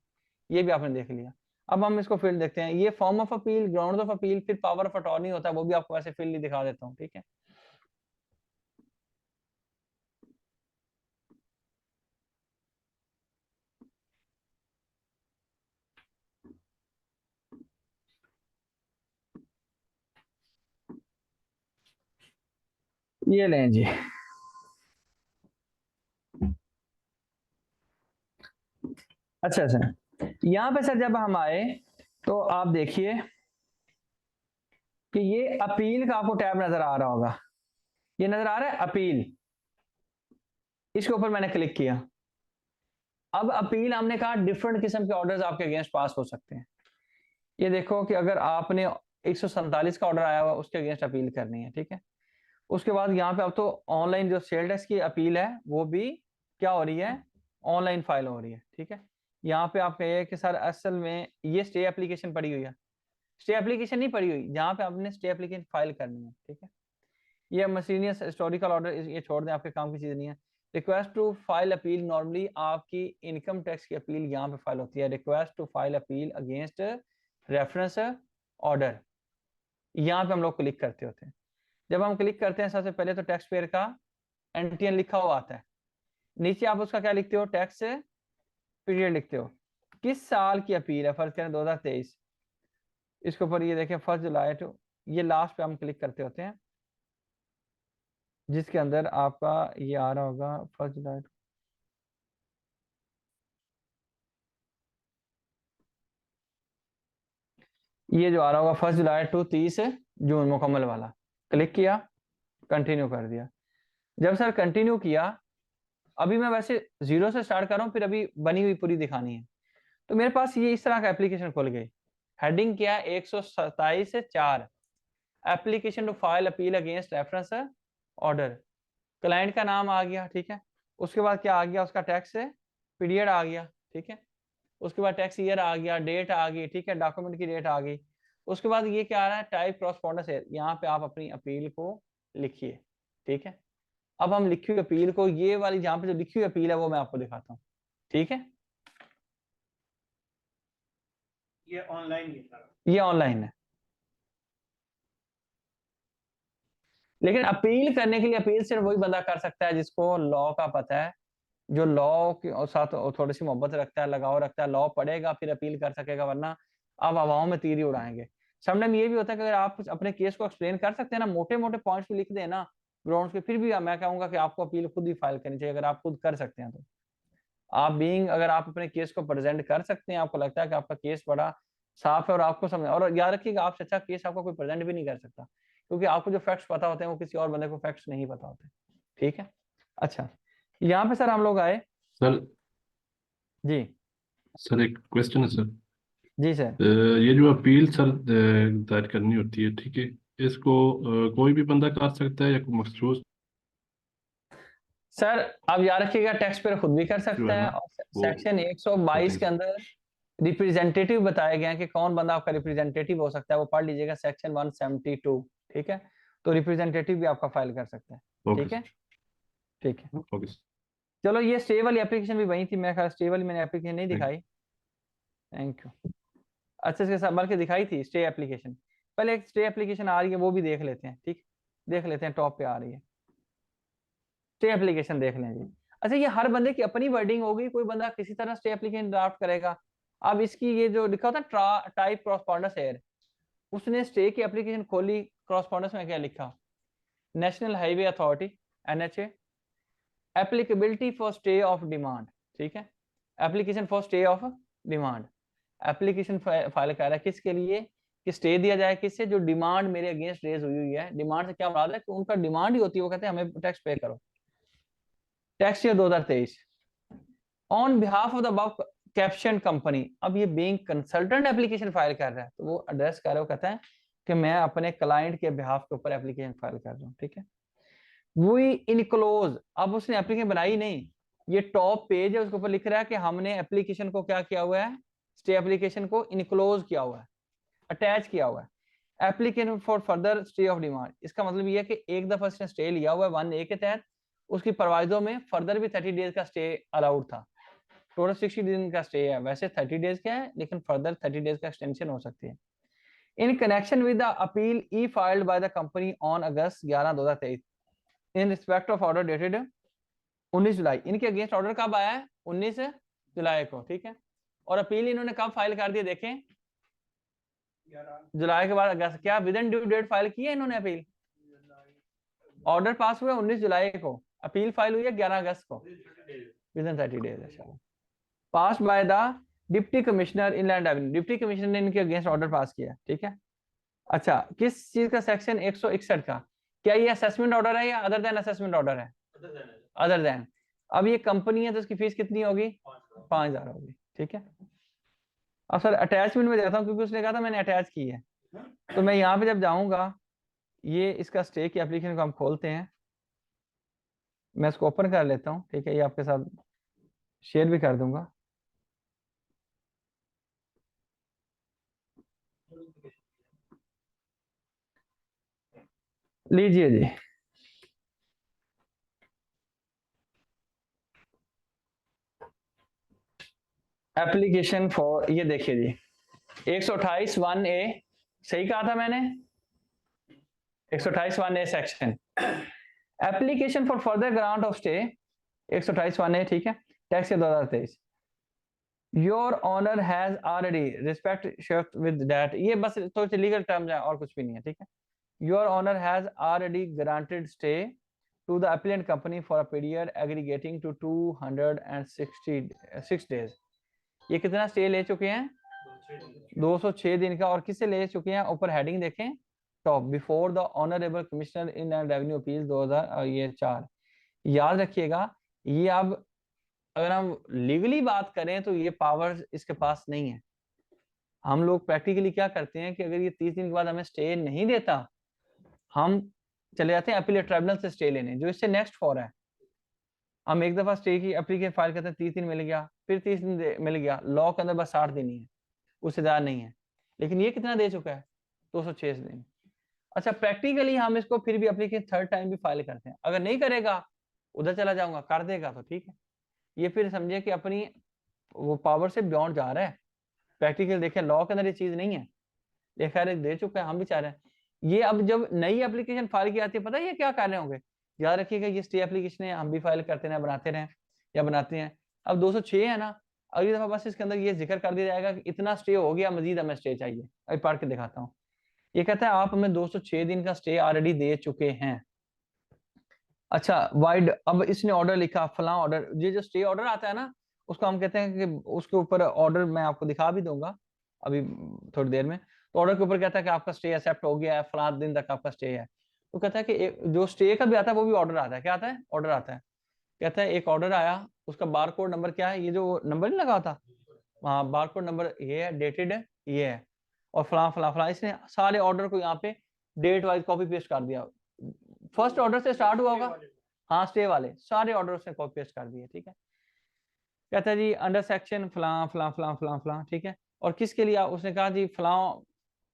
S1: ये भी आपने देख लिया। अब हम इसको फील्ड देखते हैं। ये form of appeal, grounds of appeal, फिर पावर ऑफ अटॉर्नी होता है, वो भी आपको वैसे फील्ड दिखा देता हूँ, ठीक है। ये लें जी, अच्छा अच्छा, यहाँ पे सर जब हम आए तो आप देखिए कि ये अपील का आपको टैब नजर आ रहा होगा, ये नजर आ रहा है अपील, इसके ऊपर मैंने क्लिक किया। अब अपील हमने कहा डिफरेंट किस्म के ऑर्डर्स आपके अगेंस्ट पास हो सकते हैं। ये देखो कि अगर आपने 147 का ऑर्डर आया हुआ उसके अगेंस्ट अपील करनी है, ठीक है। उसके बाद यहाँ पे अब तो ऑनलाइन जो सेल टैक्स की अपील है वो भी क्या हो रही है, ऑनलाइन फाइल हो रही है, ठीक है। यहाँ पे आप कहिए कि सर असल में ये स्टे एप्लीकेशन पड़ी हुई है, स्टे एप्लीकेशन नहीं पड़ी हुई, जहाँ पे आपने स्टे एप्लीकेशन फाइल करनी है, ठीक है। ये मशीनियस हिस्टोरिकल ऑर्डर, ये छोड़ दें, आपके काम की चीज नहीं है। Request to file appeal, normally आपकी इनकम टैक्स की अपील यहाँ पे फाइल होती है। Request to file appeal against reference order, यहाँ पे हम लोग क्लिक करते होते हैं। जब हम क्लिक करते हैं सबसे पहले तो टैक्स पेयर का एनटीएन लिखा हुआ आता है, नीचे आप उसका क्या लिखते हो, टैक्स पीरियड लिखते हो, किस साल की अपील है, फर्ज करें 2023, इसके ऊपर ये देखें 1 जुलाई टू, ये लास्ट पे हम क्लिक करते होते हैं, जिसके अंदर आपका ये आ रहा होगा 1 जुलाई, ये जो आ रहा होगा 1 जुलाई टू 30 जून मुकम्मल वाला, क्लिक किया, कंटिन्यू कर दिया। जब सर कंटिन्यू किया, अभी मैं वैसे 0 से स्टार्ट कर रहा हूँ, फिर अभी बनी हुई पूरी दिखानी है। तो मेरे पास ये इस तरह का एप्लीकेशन खुल गई, हेडिंग क्या है, 127(4), application to file appeal against reference order, client का नाम आ गया, ठीक है। उसके बाद क्या आ गया, उसका टैक्स पीरियड आ गया, ठीक है। उसके बाद टैक्स ईयर आ गया, डेट आ गई, ठीक है, डॉक्यूमेंट की डेट आ गई। उसके बाद ये क्या आ रहा है, टाइप क्रॉसपॉन्डेंस है, यहाँ पे आप अपनी अपील को लिखिए, ठीक है। अब हम लिखी हुई अपील को, ये वाली जहाँ पे जो लिखी हुई अपील है वो मैं आपको दिखाता हूँ, ठीक है।
S4: ये ऑनलाइन ही सारा।
S1: ये ऑनलाइन है, लेकिन अपील करने के लिए अपील सिर्फ वही बंदा कर सकता है जिसको लॉ का पता है, जो लॉ के साथ थोड़ी सी मोहब्बत रखता है, लगाव रखता है, लॉ पढ़ेगा फिर अपील कर सकेगा, वरना आप हवाओं में तीर ही उड़ाएंगे। समटाइम ये भी होता है कि अगर आप अपने केस को एक्सप्लेन कर सकते हैं ना, मोटे मोटे पॉइंट्स भी लिख देना ग्राउंड्स के, फिर भी मैं कहूंगा कि आपको अपील खुद ही फाइल करनी चाहिए, अगर आप खुद कर सकते हैं तो। आप बीइंग, अगर आप अपने केस को प्रेजेंट कर सकते हैं, आपको लगता है कि आपका केस बड़ा साफ है और आपको समझ, और याद रखिएगा आपसे अच्छा केस आपका कोई प्रेजेंट भी नहीं कर सकता, क्योंकि आपको जो फैक्ट्स पता होते हैं वो किसी और बंदे को फैक्ट्स नहीं पता होते, ठीक है। अच्छा, यहाँ पे सर हम लोग आए
S5: सर
S1: जी।
S5: सर एक क्वेश्चन है सर।
S1: जी सर।
S5: ये जो अपील सर दायर करनी होती है, ठीक है, इसको कोई भी बंदा कर सकता है या कोई मखसूस
S1: सर आप याद रखिएगा टैक्स पेयर खुद भी कर
S5: जो
S1: सकता
S5: है
S1: है,
S5: ना
S1: और
S5: वो
S1: सेक्शन 122 के अंदर रिप्रेजेंटेटिव बताया गया है कि कौन बंदा आपका रिप्रेजेंटेटिव हो सकता है, वो पढ़ लीजिएगा सेक्शन 172, ठीक है। तो रिप्रेजेंटेटिव भी आपका फाइल कर सकता है,
S5: ओके
S1: ठीक है,
S5: सर,
S1: ठीक है।
S5: ओके सर,
S1: चलो ये स्टे वाली एप्लीकेशन भी वही थी, मैं ख्याल स्टे वाली मैंने एप्लीकेशन नहीं
S5: थैंक
S1: दिखाई, थैंक यू। अच्छा इसके साथ बल्कि दिखाई थी स्टे एप्लीकेशन, पहले एक स्टे एप्लीकेशन आ रही है वो भी देख लेते हैं, ठीक, देख लेते हैं, टॉप पे आ रही है स्टे एप्लीकेशन, देख लें जी। अच्छा ये हर बंदे की अपनी वर्डिंग होगी, कोई बंदा किसी तरह स्टे एप्लीकेशन ड्राफ्ट करेगा। अब इसकी ये जो लिखा होता है टाइप क्रॉसपॉन्डेंस एयर, उसने स्टे की एप्लीकेशन खोली, क्रॉसपॉन्डेंस में क्या लिखा, national highway authority NHA, applicability for stay of demand, ठीक है, application for stay of demand, application file कर रहा है किसके लिए, कि स्टे दिया जाए किससे, जो डिमांड मेरे अगेंस्ट रेज हुई है। डिमांड से क्या मुराद है कि उनका डिमांड ही होती है, वो कहते हैं हमें टैक्स पे करो। Tax year 2023 on behalf of the above caption company. अब ये बीइंग कंसल्टेंट एप्लीकेशन फाइल कर रहा है, तो वो एड्रेस कर रहा है, वो कहता है कि मैं अपने क्लाइंट के बिहाफ के ऊपर एप्लीकेशन फाइल कर रहा हूँ, ठीक है। वी इनक्लोज, अब उसने एप्लीकेशन बनाई नहीं, ये टॉप पेज है, उसके ऊपर लिख रहा है कि हमने एप्लीकेशन को क्या किया हुआ है, स्टे एप्लीकेशन को इनक्लोज किया हुआ है, अटैच किया हुआ है। Application for further stay of demand, इसका मतलब ये है कि एक दफा इसने स्टे लिया हुआ है 1A के तहत, उसकी परवाइजों में फर्दर भी 30 डेज का स्टे अलाउड था। टोटल 60 दिन का स्टे है, वैसे 30 डेज का है, लेकिन फर्दर 30 डेज का एक्सटेंशन हो सकती है। In connection with the appeal E filed by the company on August 11 2023 in respect of order dated 19 जुलाई, इनके अगेंस्ट ऑर्डर कब आया है, 19 जुलाई को, ठीक है। और अपील इन्होंने कब फाइल कर दी, देखें जुलाई के बाद अगस्त, क्या within due date file की है इन्होंने अपील। ऑर्डर पास हुआ 19 जुलाई को, अपील फाइल हुई है 11 अगस्त को, with in 30 days. Pass by the deputy commissioner inland revenue, deputy commissioner ने इनके अगेंस्ट ऑर्डर पास किया, ठीक है। अच्छा, किस चीज का, सेक्शन 161 का, क्या ये असेसमेंट ऑर्डर है या अदर देन असेसमेंट ऑर्डर है, अदर देन। अब ये कंपनी है तो इसकी फीस कितनी होगी, 5000 होगी, ठीक है। अब सर अटैचमेंट में देता हूँ क्योंकि उसने कहा था मैंने अटैच की है, तो मैं यहाँ पे जब जाऊंगा, ये इसका स्टे की एप्लीकेशन को हम खोलते हैं, मैं इसको ओपन कर लेता हूँ, ठीक है, ये आपके साथ शेयर भी कर दूंगा। लीजिए जी, एप्लीकेशन फॉर, ये देखिए जी 128 1A, सही कहा था मैंने, 128 1A section, application for further grant of stay 128 1A, ठीक है, tax year 2023। Your honour has already respect with that, ये बस तो लीगल टर्म्स है और कुछ भी नहीं है, ठीक है। Your honour has already granted stay to the appellant company for a period aggregating to 266 days। ये कितना स्टे ले चुके हैं, 206 दिन का। और किससे ले चुके हैं, ऊपर हेडिंग देखें top, before the honourable commissioner in and revenue appeal 2004। याद रखिएगा, ये अब अगर हम लीगली बात करें तो ये पावर इसके पास नहीं है। हम लोग प्रैक्टिकली क्या करते हैं कि अगर ये 30 दिन के बाद हमें स्टे नहीं देता, हम चले जाते हैं अपीलेट ट्राइब्यूनल से स्टे लेने, जो इससे नेक्स्ट फॉर है। हम एक दफा स्टे की एप्लीकेशन फाइल करते हैं, 30 दिन मिल गया, फिर 30 दिन मिल गया, लॉ के अंदर बस 60 दिन ही है, उससे ज्यादा नहीं है। लेकिन ये कितना दे चुका है, 206 दिन। अच्छा, प्रैक्टिकली हम इसको फिर भी एप्लीकेशन थर्ड टाइम भी फाइल करते हैं, अगर नहीं करेगा उधर चला जाऊंगा, कर देगा तो ठीक है। ये फिर समझे कि अपनी वो पावर से बियॉन्ड जा रहा है। प्रैक्टिकल देखें, लॉ के अंदर ये चीज नहीं है, देखा दे चुका है, हम भी चाह रहे हैं। ये अब जब नई एप्लीकेशन फाइल की आती है, पता है ये क्या कर रहे होंगे, याद रखिएगा ये स्टे एप्लीकेशन है, हम भी फाइल करते हैं, बनाते रहे या बनाते हैं। अब 206 है ना, अगली दफा बस इसके अंदर ये जिक्र कर दिया जाएगा कि इतना स्टे हो गया, मजीद हमें स्टे चाहिए। अभी पढ़ के दिखाता हूँ। ये कहता है आप हमें 206 दिन का स्टे ऑलरेडी दे चुके हैं। अच्छा, वाइड, अब इसने ऑर्डर लिखा फला ऑर्डर, ये जो स्टे ऑर्डर आता है ना, उसको हम कहते हैं कि उसके ऊपर ऑर्डर मैं आपको दिखा भी दूंगा अभी थोड़ी देर में। तो ऑर्डर के ऊपर कहता है कि आपका स्टे एक्सेप्ट हो गया है, फला दिन तक आपका स्टे है। तो कहता है कि जो स्टे का भी आता है वो भी ऑर्डर आता है, क्या आता है, ऑर्डर आता है। कहता है एक ऑर्डर आया, उसका बार कोड नंबर क्या है, ये जो नंबर नहीं लगा था, हाँ बार कोड नंबर ये है, डेटेड है ये है, और फला फला फला, इसने सारे ऑर्डर को यहाँ पे डेट वाइज कॉपी पेस्ट कर दिया। फर्स्ट ऑर्डर से स्टार्ट हुआ होगा, हाँ स्टे वाले सारे ऑर्डर उसने कॉपी पेस्ट कर दिए, ठीक है। कहता है जी अंडर सेक्शन फला फला फला फला फला, ठीक है। और किसके लिए, उसने कहा जी फला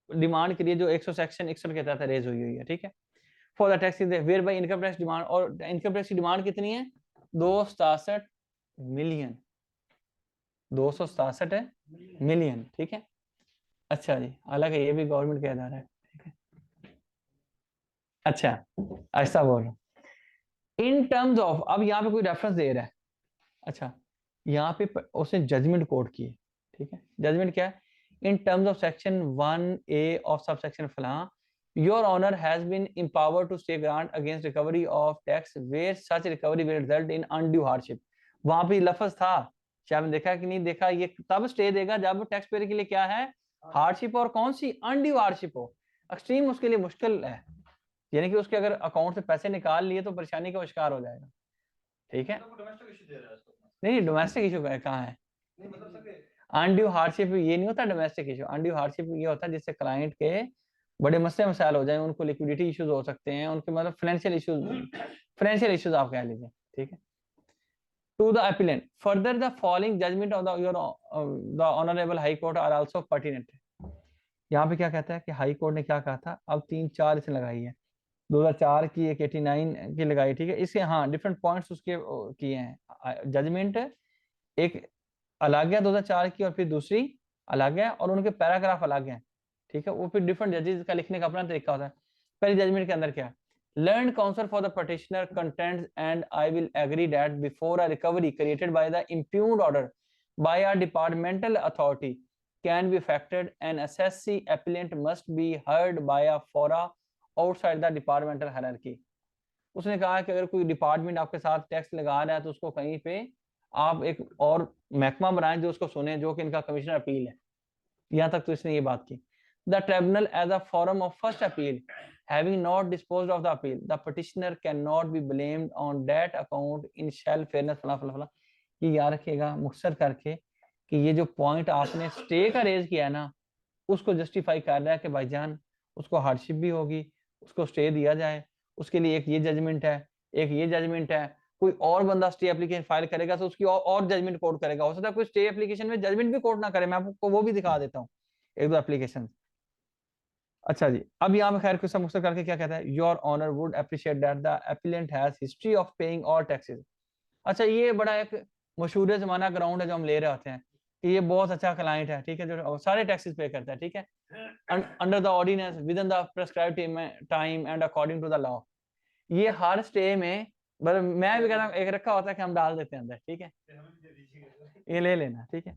S1: डिमांड के लिए जो 100 सेक्शन 61 के तहत रेज हुई है, ठीक है। For the tax whereby income tax demand, और इनकम टैक्स की डिमांड कितनी है, 267 मिलियन, 267 मिलियन, ठीक है। अच्छा जी, हालांकि ये भी गवर्नमेंट का इदारा है, ठीक है। अच्छा, ऐसा बोल रहा हूँ इन टर्म्स ऑफ, अब यहाँ पे कोई रेफरेंस दे रहा है। अच्छा, यहाँ पे उसने जजमेंट कोट की है, ठीक है। जजमेंट क्या है, in terms of section 1A of sub section फला, your honour has been empowered to stay grant against recovery of tax where such recovery will result in undue hardship. वहां पे लफ्ज था, शायद देखा कि नहीं देखा, ये तब स्टे देगा जब टैक्स पेयर के लिए क्या है, हार्डशिप और कौन सी अनड्यू हार्डशिप हो, एक्सट्रीम उसके लिए मुश्किल है, यानी कि उसके अगर अकाउंट से पैसे निकाल लिए तो परेशानी का शिकार हो जाएगा। ठीक है, नहीं डोमेस्टिक इशू कहाँ है, अनड्यू हार्डशिप ये नहीं होता डोमेस्टिक इशू। अनड्यू हार्डशिप ये होता है जिससे क्लाइंट के बड़े मसले मसाइल हो जाए, उनको लिक्विडिटी इश्यूज हो सकते हैं, उनके मतलब फाइनेंशियल इश्यूज आप कह लीजिए। ठीक है, to the appellant further the following judgment of the honourable high court are also pertinent. यहाँ पे क्या कहता है कि हाई कोर्ट ने क्या कहा था, अब 3-4 इसने लगाई है, 2004 की, एक 89 की लगाई। ठीक है, इसके हाँ डिफरेंट पॉइंट्स उसके किए हैं। जजमेंट एक अलग है 2004 की और फिर दूसरी अलग है और उनके पैराग्राफ अलग हैं। ठीक है, वो फिर डिफरेंट जजेस का लिखने का अपना तरीका होता है। पहली जजमेंट के अंदर क्या है, learned counsel for the petitioner contends and I will agree that before a recovery created by the impugned order by a departmental authority can be affected and assessee appellant must be heard by a fora outside the departmental hierarchy। उसने कहा कि अगर कोई department आपके साथ tax लगा रहा है तो उसको कहीं पे आप एक और महकमा बनाएं जो उसको सुने, जो कि इनका कमिश्नर अपील है। यहाँ तक तो इसने ये बात की। The tribunal as a forum of first appeal having not disposed of the appeal the petitioner cannot be blamed on that account in shall fairness फला फला फला। ये याद रखिएगा मुख्तसर करके कि ये जो पॉइंट आपने स्टे का रेज किया है ना, उसको जस्टिफाई कर रहा है कि भाईजान उसको हार्डशिप भी होगी, उसको स्टे दिया जाए, उसके लिए एक ये जजमेंट है, एक ये जजमेंट है। कोई और बंदा स्टे एप्लीकेशन फाइल करेगा तो उसकी और जजमेंट कोर्ट करेगा। हो सकता है कोई स्टे एप्लीकेशन में जजमेंट भी कोर्ट ना करे, मैं आपको वो भी दिखा देता हूँ एक दो एप्लीकेशन। अच्छा जी, अब यहाँ में खैर कुछ मुख्तसर करके क्या कहता है, your honour would appreciate that the applicant has history of paying all taxes. अच्छा, ये बड़ा एक मशहूर जमाना ग्राउंड है जो हम ले रहे होते हैं कि ये बहुत अच्छा क्लाइंट है, ठीक है, जो सारे टैक्सेस पे करता है। ठीक है, under the ordinance within the prescribed time and according to the law. ये हर स्टे में मतलब मैं भी कहता हूँ एक रखा होता है कि हम डाल देते हैं अंदर। ठीक है, ये ले लेना। ठीक है,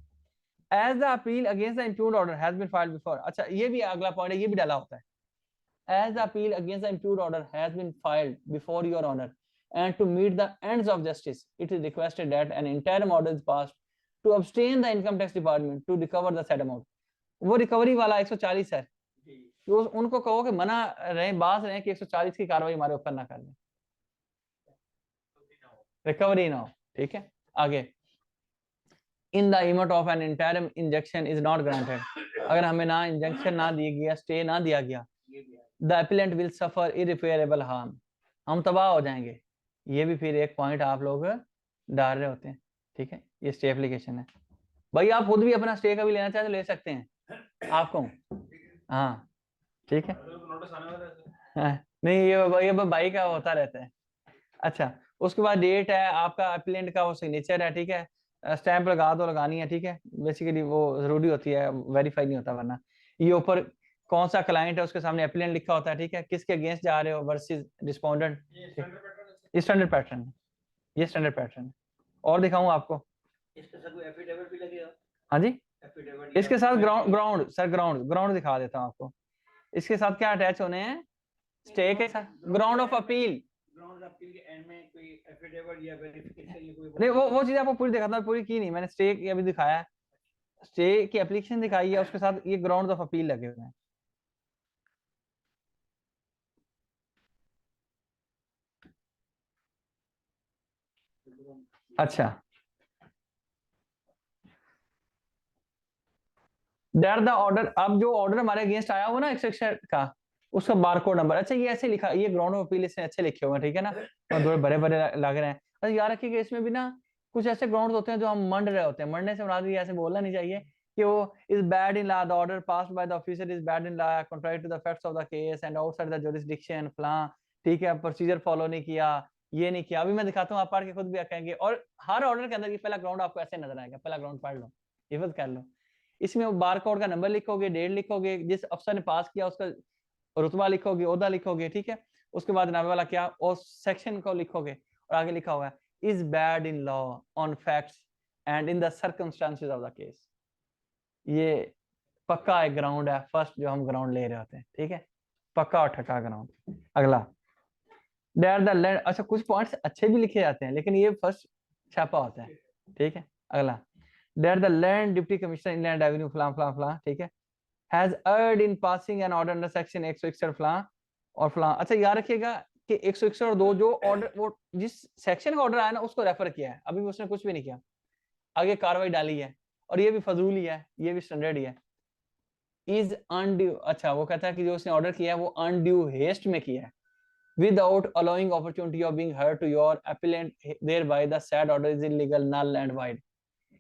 S1: as the appeal against the impugned order has been filed before. अच्छा, ये भी अगला पॉइंट है, ये भी डाला होता है। As the appeal against the impugned order has been filed before your honour and to meet the ends of justice it is requested that an interim order is passed to abstain the income tax department to recover the said amount। वो recovery वाला 140 है, तो उनको कहो कि मना रहे, बाज रहे कि 140 की कार्रवाई हमारे ऊपर ना कर लें, रिकवरी ना हो। ठीक है, आगे in the event of N interim injection is not granted, अगर हमें ना इंजेक्शन ना दिया गया, स्टे ना दिया गया, the appellate will suffer irreparable harm, हम तबाह हो जाएंगे। ये भी फिर एक पॉइंट आप लोग डाल रहे होते हैं। ठीक है, ये स्टे एप्लीकेशन है भाई, आप खुद भी अपना स्टे का भी लेना चाहे तो ले सकते हैं आपको। हाँ ठीक है, हाँ, नहीं ये भाई का होता रहता है। अच्छा, उसके बाद डेट है आपका अपीलेंट का, वो सिग्नेचर है। ठीक है, स्टैंप लगा दो, लगानी है। ठीक है, बेसिकली वो जरूरी होती है, वेरीफाई नहीं होता वरना। ये ऊपर कौन सा क्लाइंट है उसके सामने अपीलेंट लिखा होता है। ठीक है, किसके अगेंस्ट जा रहे हो वर्सेस रिस्पोंडेंट। स्टैंडर्ड पैटर्न, ये स्टैंडर्ड पैटर्न है। और दिखाऊं आपको,
S4: इसके साथ कोई एफिडेविट भी लगेगा?
S1: हाँ जी,
S4: एफिडेविट
S1: इसके साथ ग्राउंड सर, ग्राउंड दिखा देता हूँ आपको। इसके साथ क्या अटैच होने हैं, स्टे के साथ ground of appeal.
S4: Ground appeal के एंड में कोई एफिडेविट या वेरिफिकेशन या कोई
S1: नहीं, वो चीज आपको पूरी दिखाता हूँ, पूरी की नहीं मैंने, स्टे की अभी दिखाया है, स्टे की एप्लीकेशन दिखाई है, उसके साथ ये ग्राउंड ऑफ अपील लगे हुए हैं। अच्छा, दैट द ऑर्डर, अब जो ऑर्डर हमारे अगेंस्ट आया हुआ ना 161 का, उसका बारकोड नंबर। अच्छा, ये ऐसे लिखा, ये ग्राउंड ऑफ अपील इसने अच्छे लिखे हुए हैं। ठीक है ना, और थोड़े बड़े बड़े लग रहे हैं। अच्छा, याद रखिएगा इसमें भी ना कुछ ऐसे ग्राउंड होते हैं जो हम मंड रहे होते हैं। मंडने से मुराद ये ऐसे बोलना नहीं चाहिए कि वो is bad in law, the order passed by the officer is bad in law, contrary to the facts of the case and outside the jurisdiction फलां। ठीक है, प्रोसीजर फॉलो नहीं किया, ये नहीं किया। अभी मैं दिखाता हूँ, आप पढ़ के खुद भी कहेंगे। और हर ऑर्डर के अंदर ये पहला ग्राउंड आपको ऐसे नजर आएगा, पहला ग्राउंड पढ़ लो, हिफज कर लो। इसमें वो बार कोड का नंबर लिखोगे, डेट लिखोगे, जिस अफसर ने पास किया उसका रुतबा लिखोगे, ओहदा लिखोगे। ठीक है, उसके बाद नामे वाला क्या और सेक्शन को लिखोगे, और आगे लिखा हुआ है is bad in law on facts and in the circumstances of the case. ये पक्का एक ग्राउंड है, फर्स्ट जो हम ग्राउंड ले रहे होते हैं। ठीक है, पक्का और ठका ग्राउंड। अगला दैट द लैंड, अच्छा कुछ पॉइंट्स अच्छे भी लिखे जाते हैं लेकिन ये फर्स्ट छापा होता है। ठीक है, अगला that the land deputy commissioner inland Avenue फलां फलां फलां। ठीक है, has earned in passing an order under section 161 फलां और फलां। अच्छा याद रखिएगा कि 161 और 2 जो ऑर्डर वो जिस सेक्शन का ऑर्डर आया ना उसको रेफर किया है, अभी उसने कुछ भी नहीं किया, आगे कार्रवाई डाली है, और ये भी फजूल ही है, ये भी स्टैंडर्ड ही है। इज अनड्यू, अच्छा वो कहता है कि जो उसने ऑर्डर किया है वो अनड्यू हेस्ट में किया है, without allowing opportunity of being heard to your appellant, thereby the said order is illegal, null and void।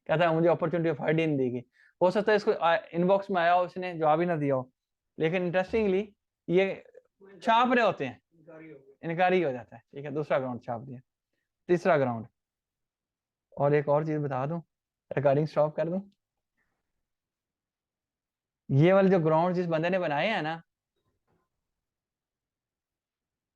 S1: कहता है मुझे अपॉर्चुनिटी ऑफ हार्ड ही नहीं दी गई। हो सकता है इसको इनबॉक्स में आया हो, उसने जवाब ही ना दिया हो, लेकिन इंटरेस्टिंगली ये छाप रहे होते हैं, इनकारी हो जाता है। ठीक है, दूसरा ग्राउंड छाप दिया। तीसरा ग्राउंड, और एक और चीज बता दूं, रिकॉर्डिंग स्टॉप कर दूं। ये वाले जो ग्राउंड जिस बंदे ने बनाए हैं ना,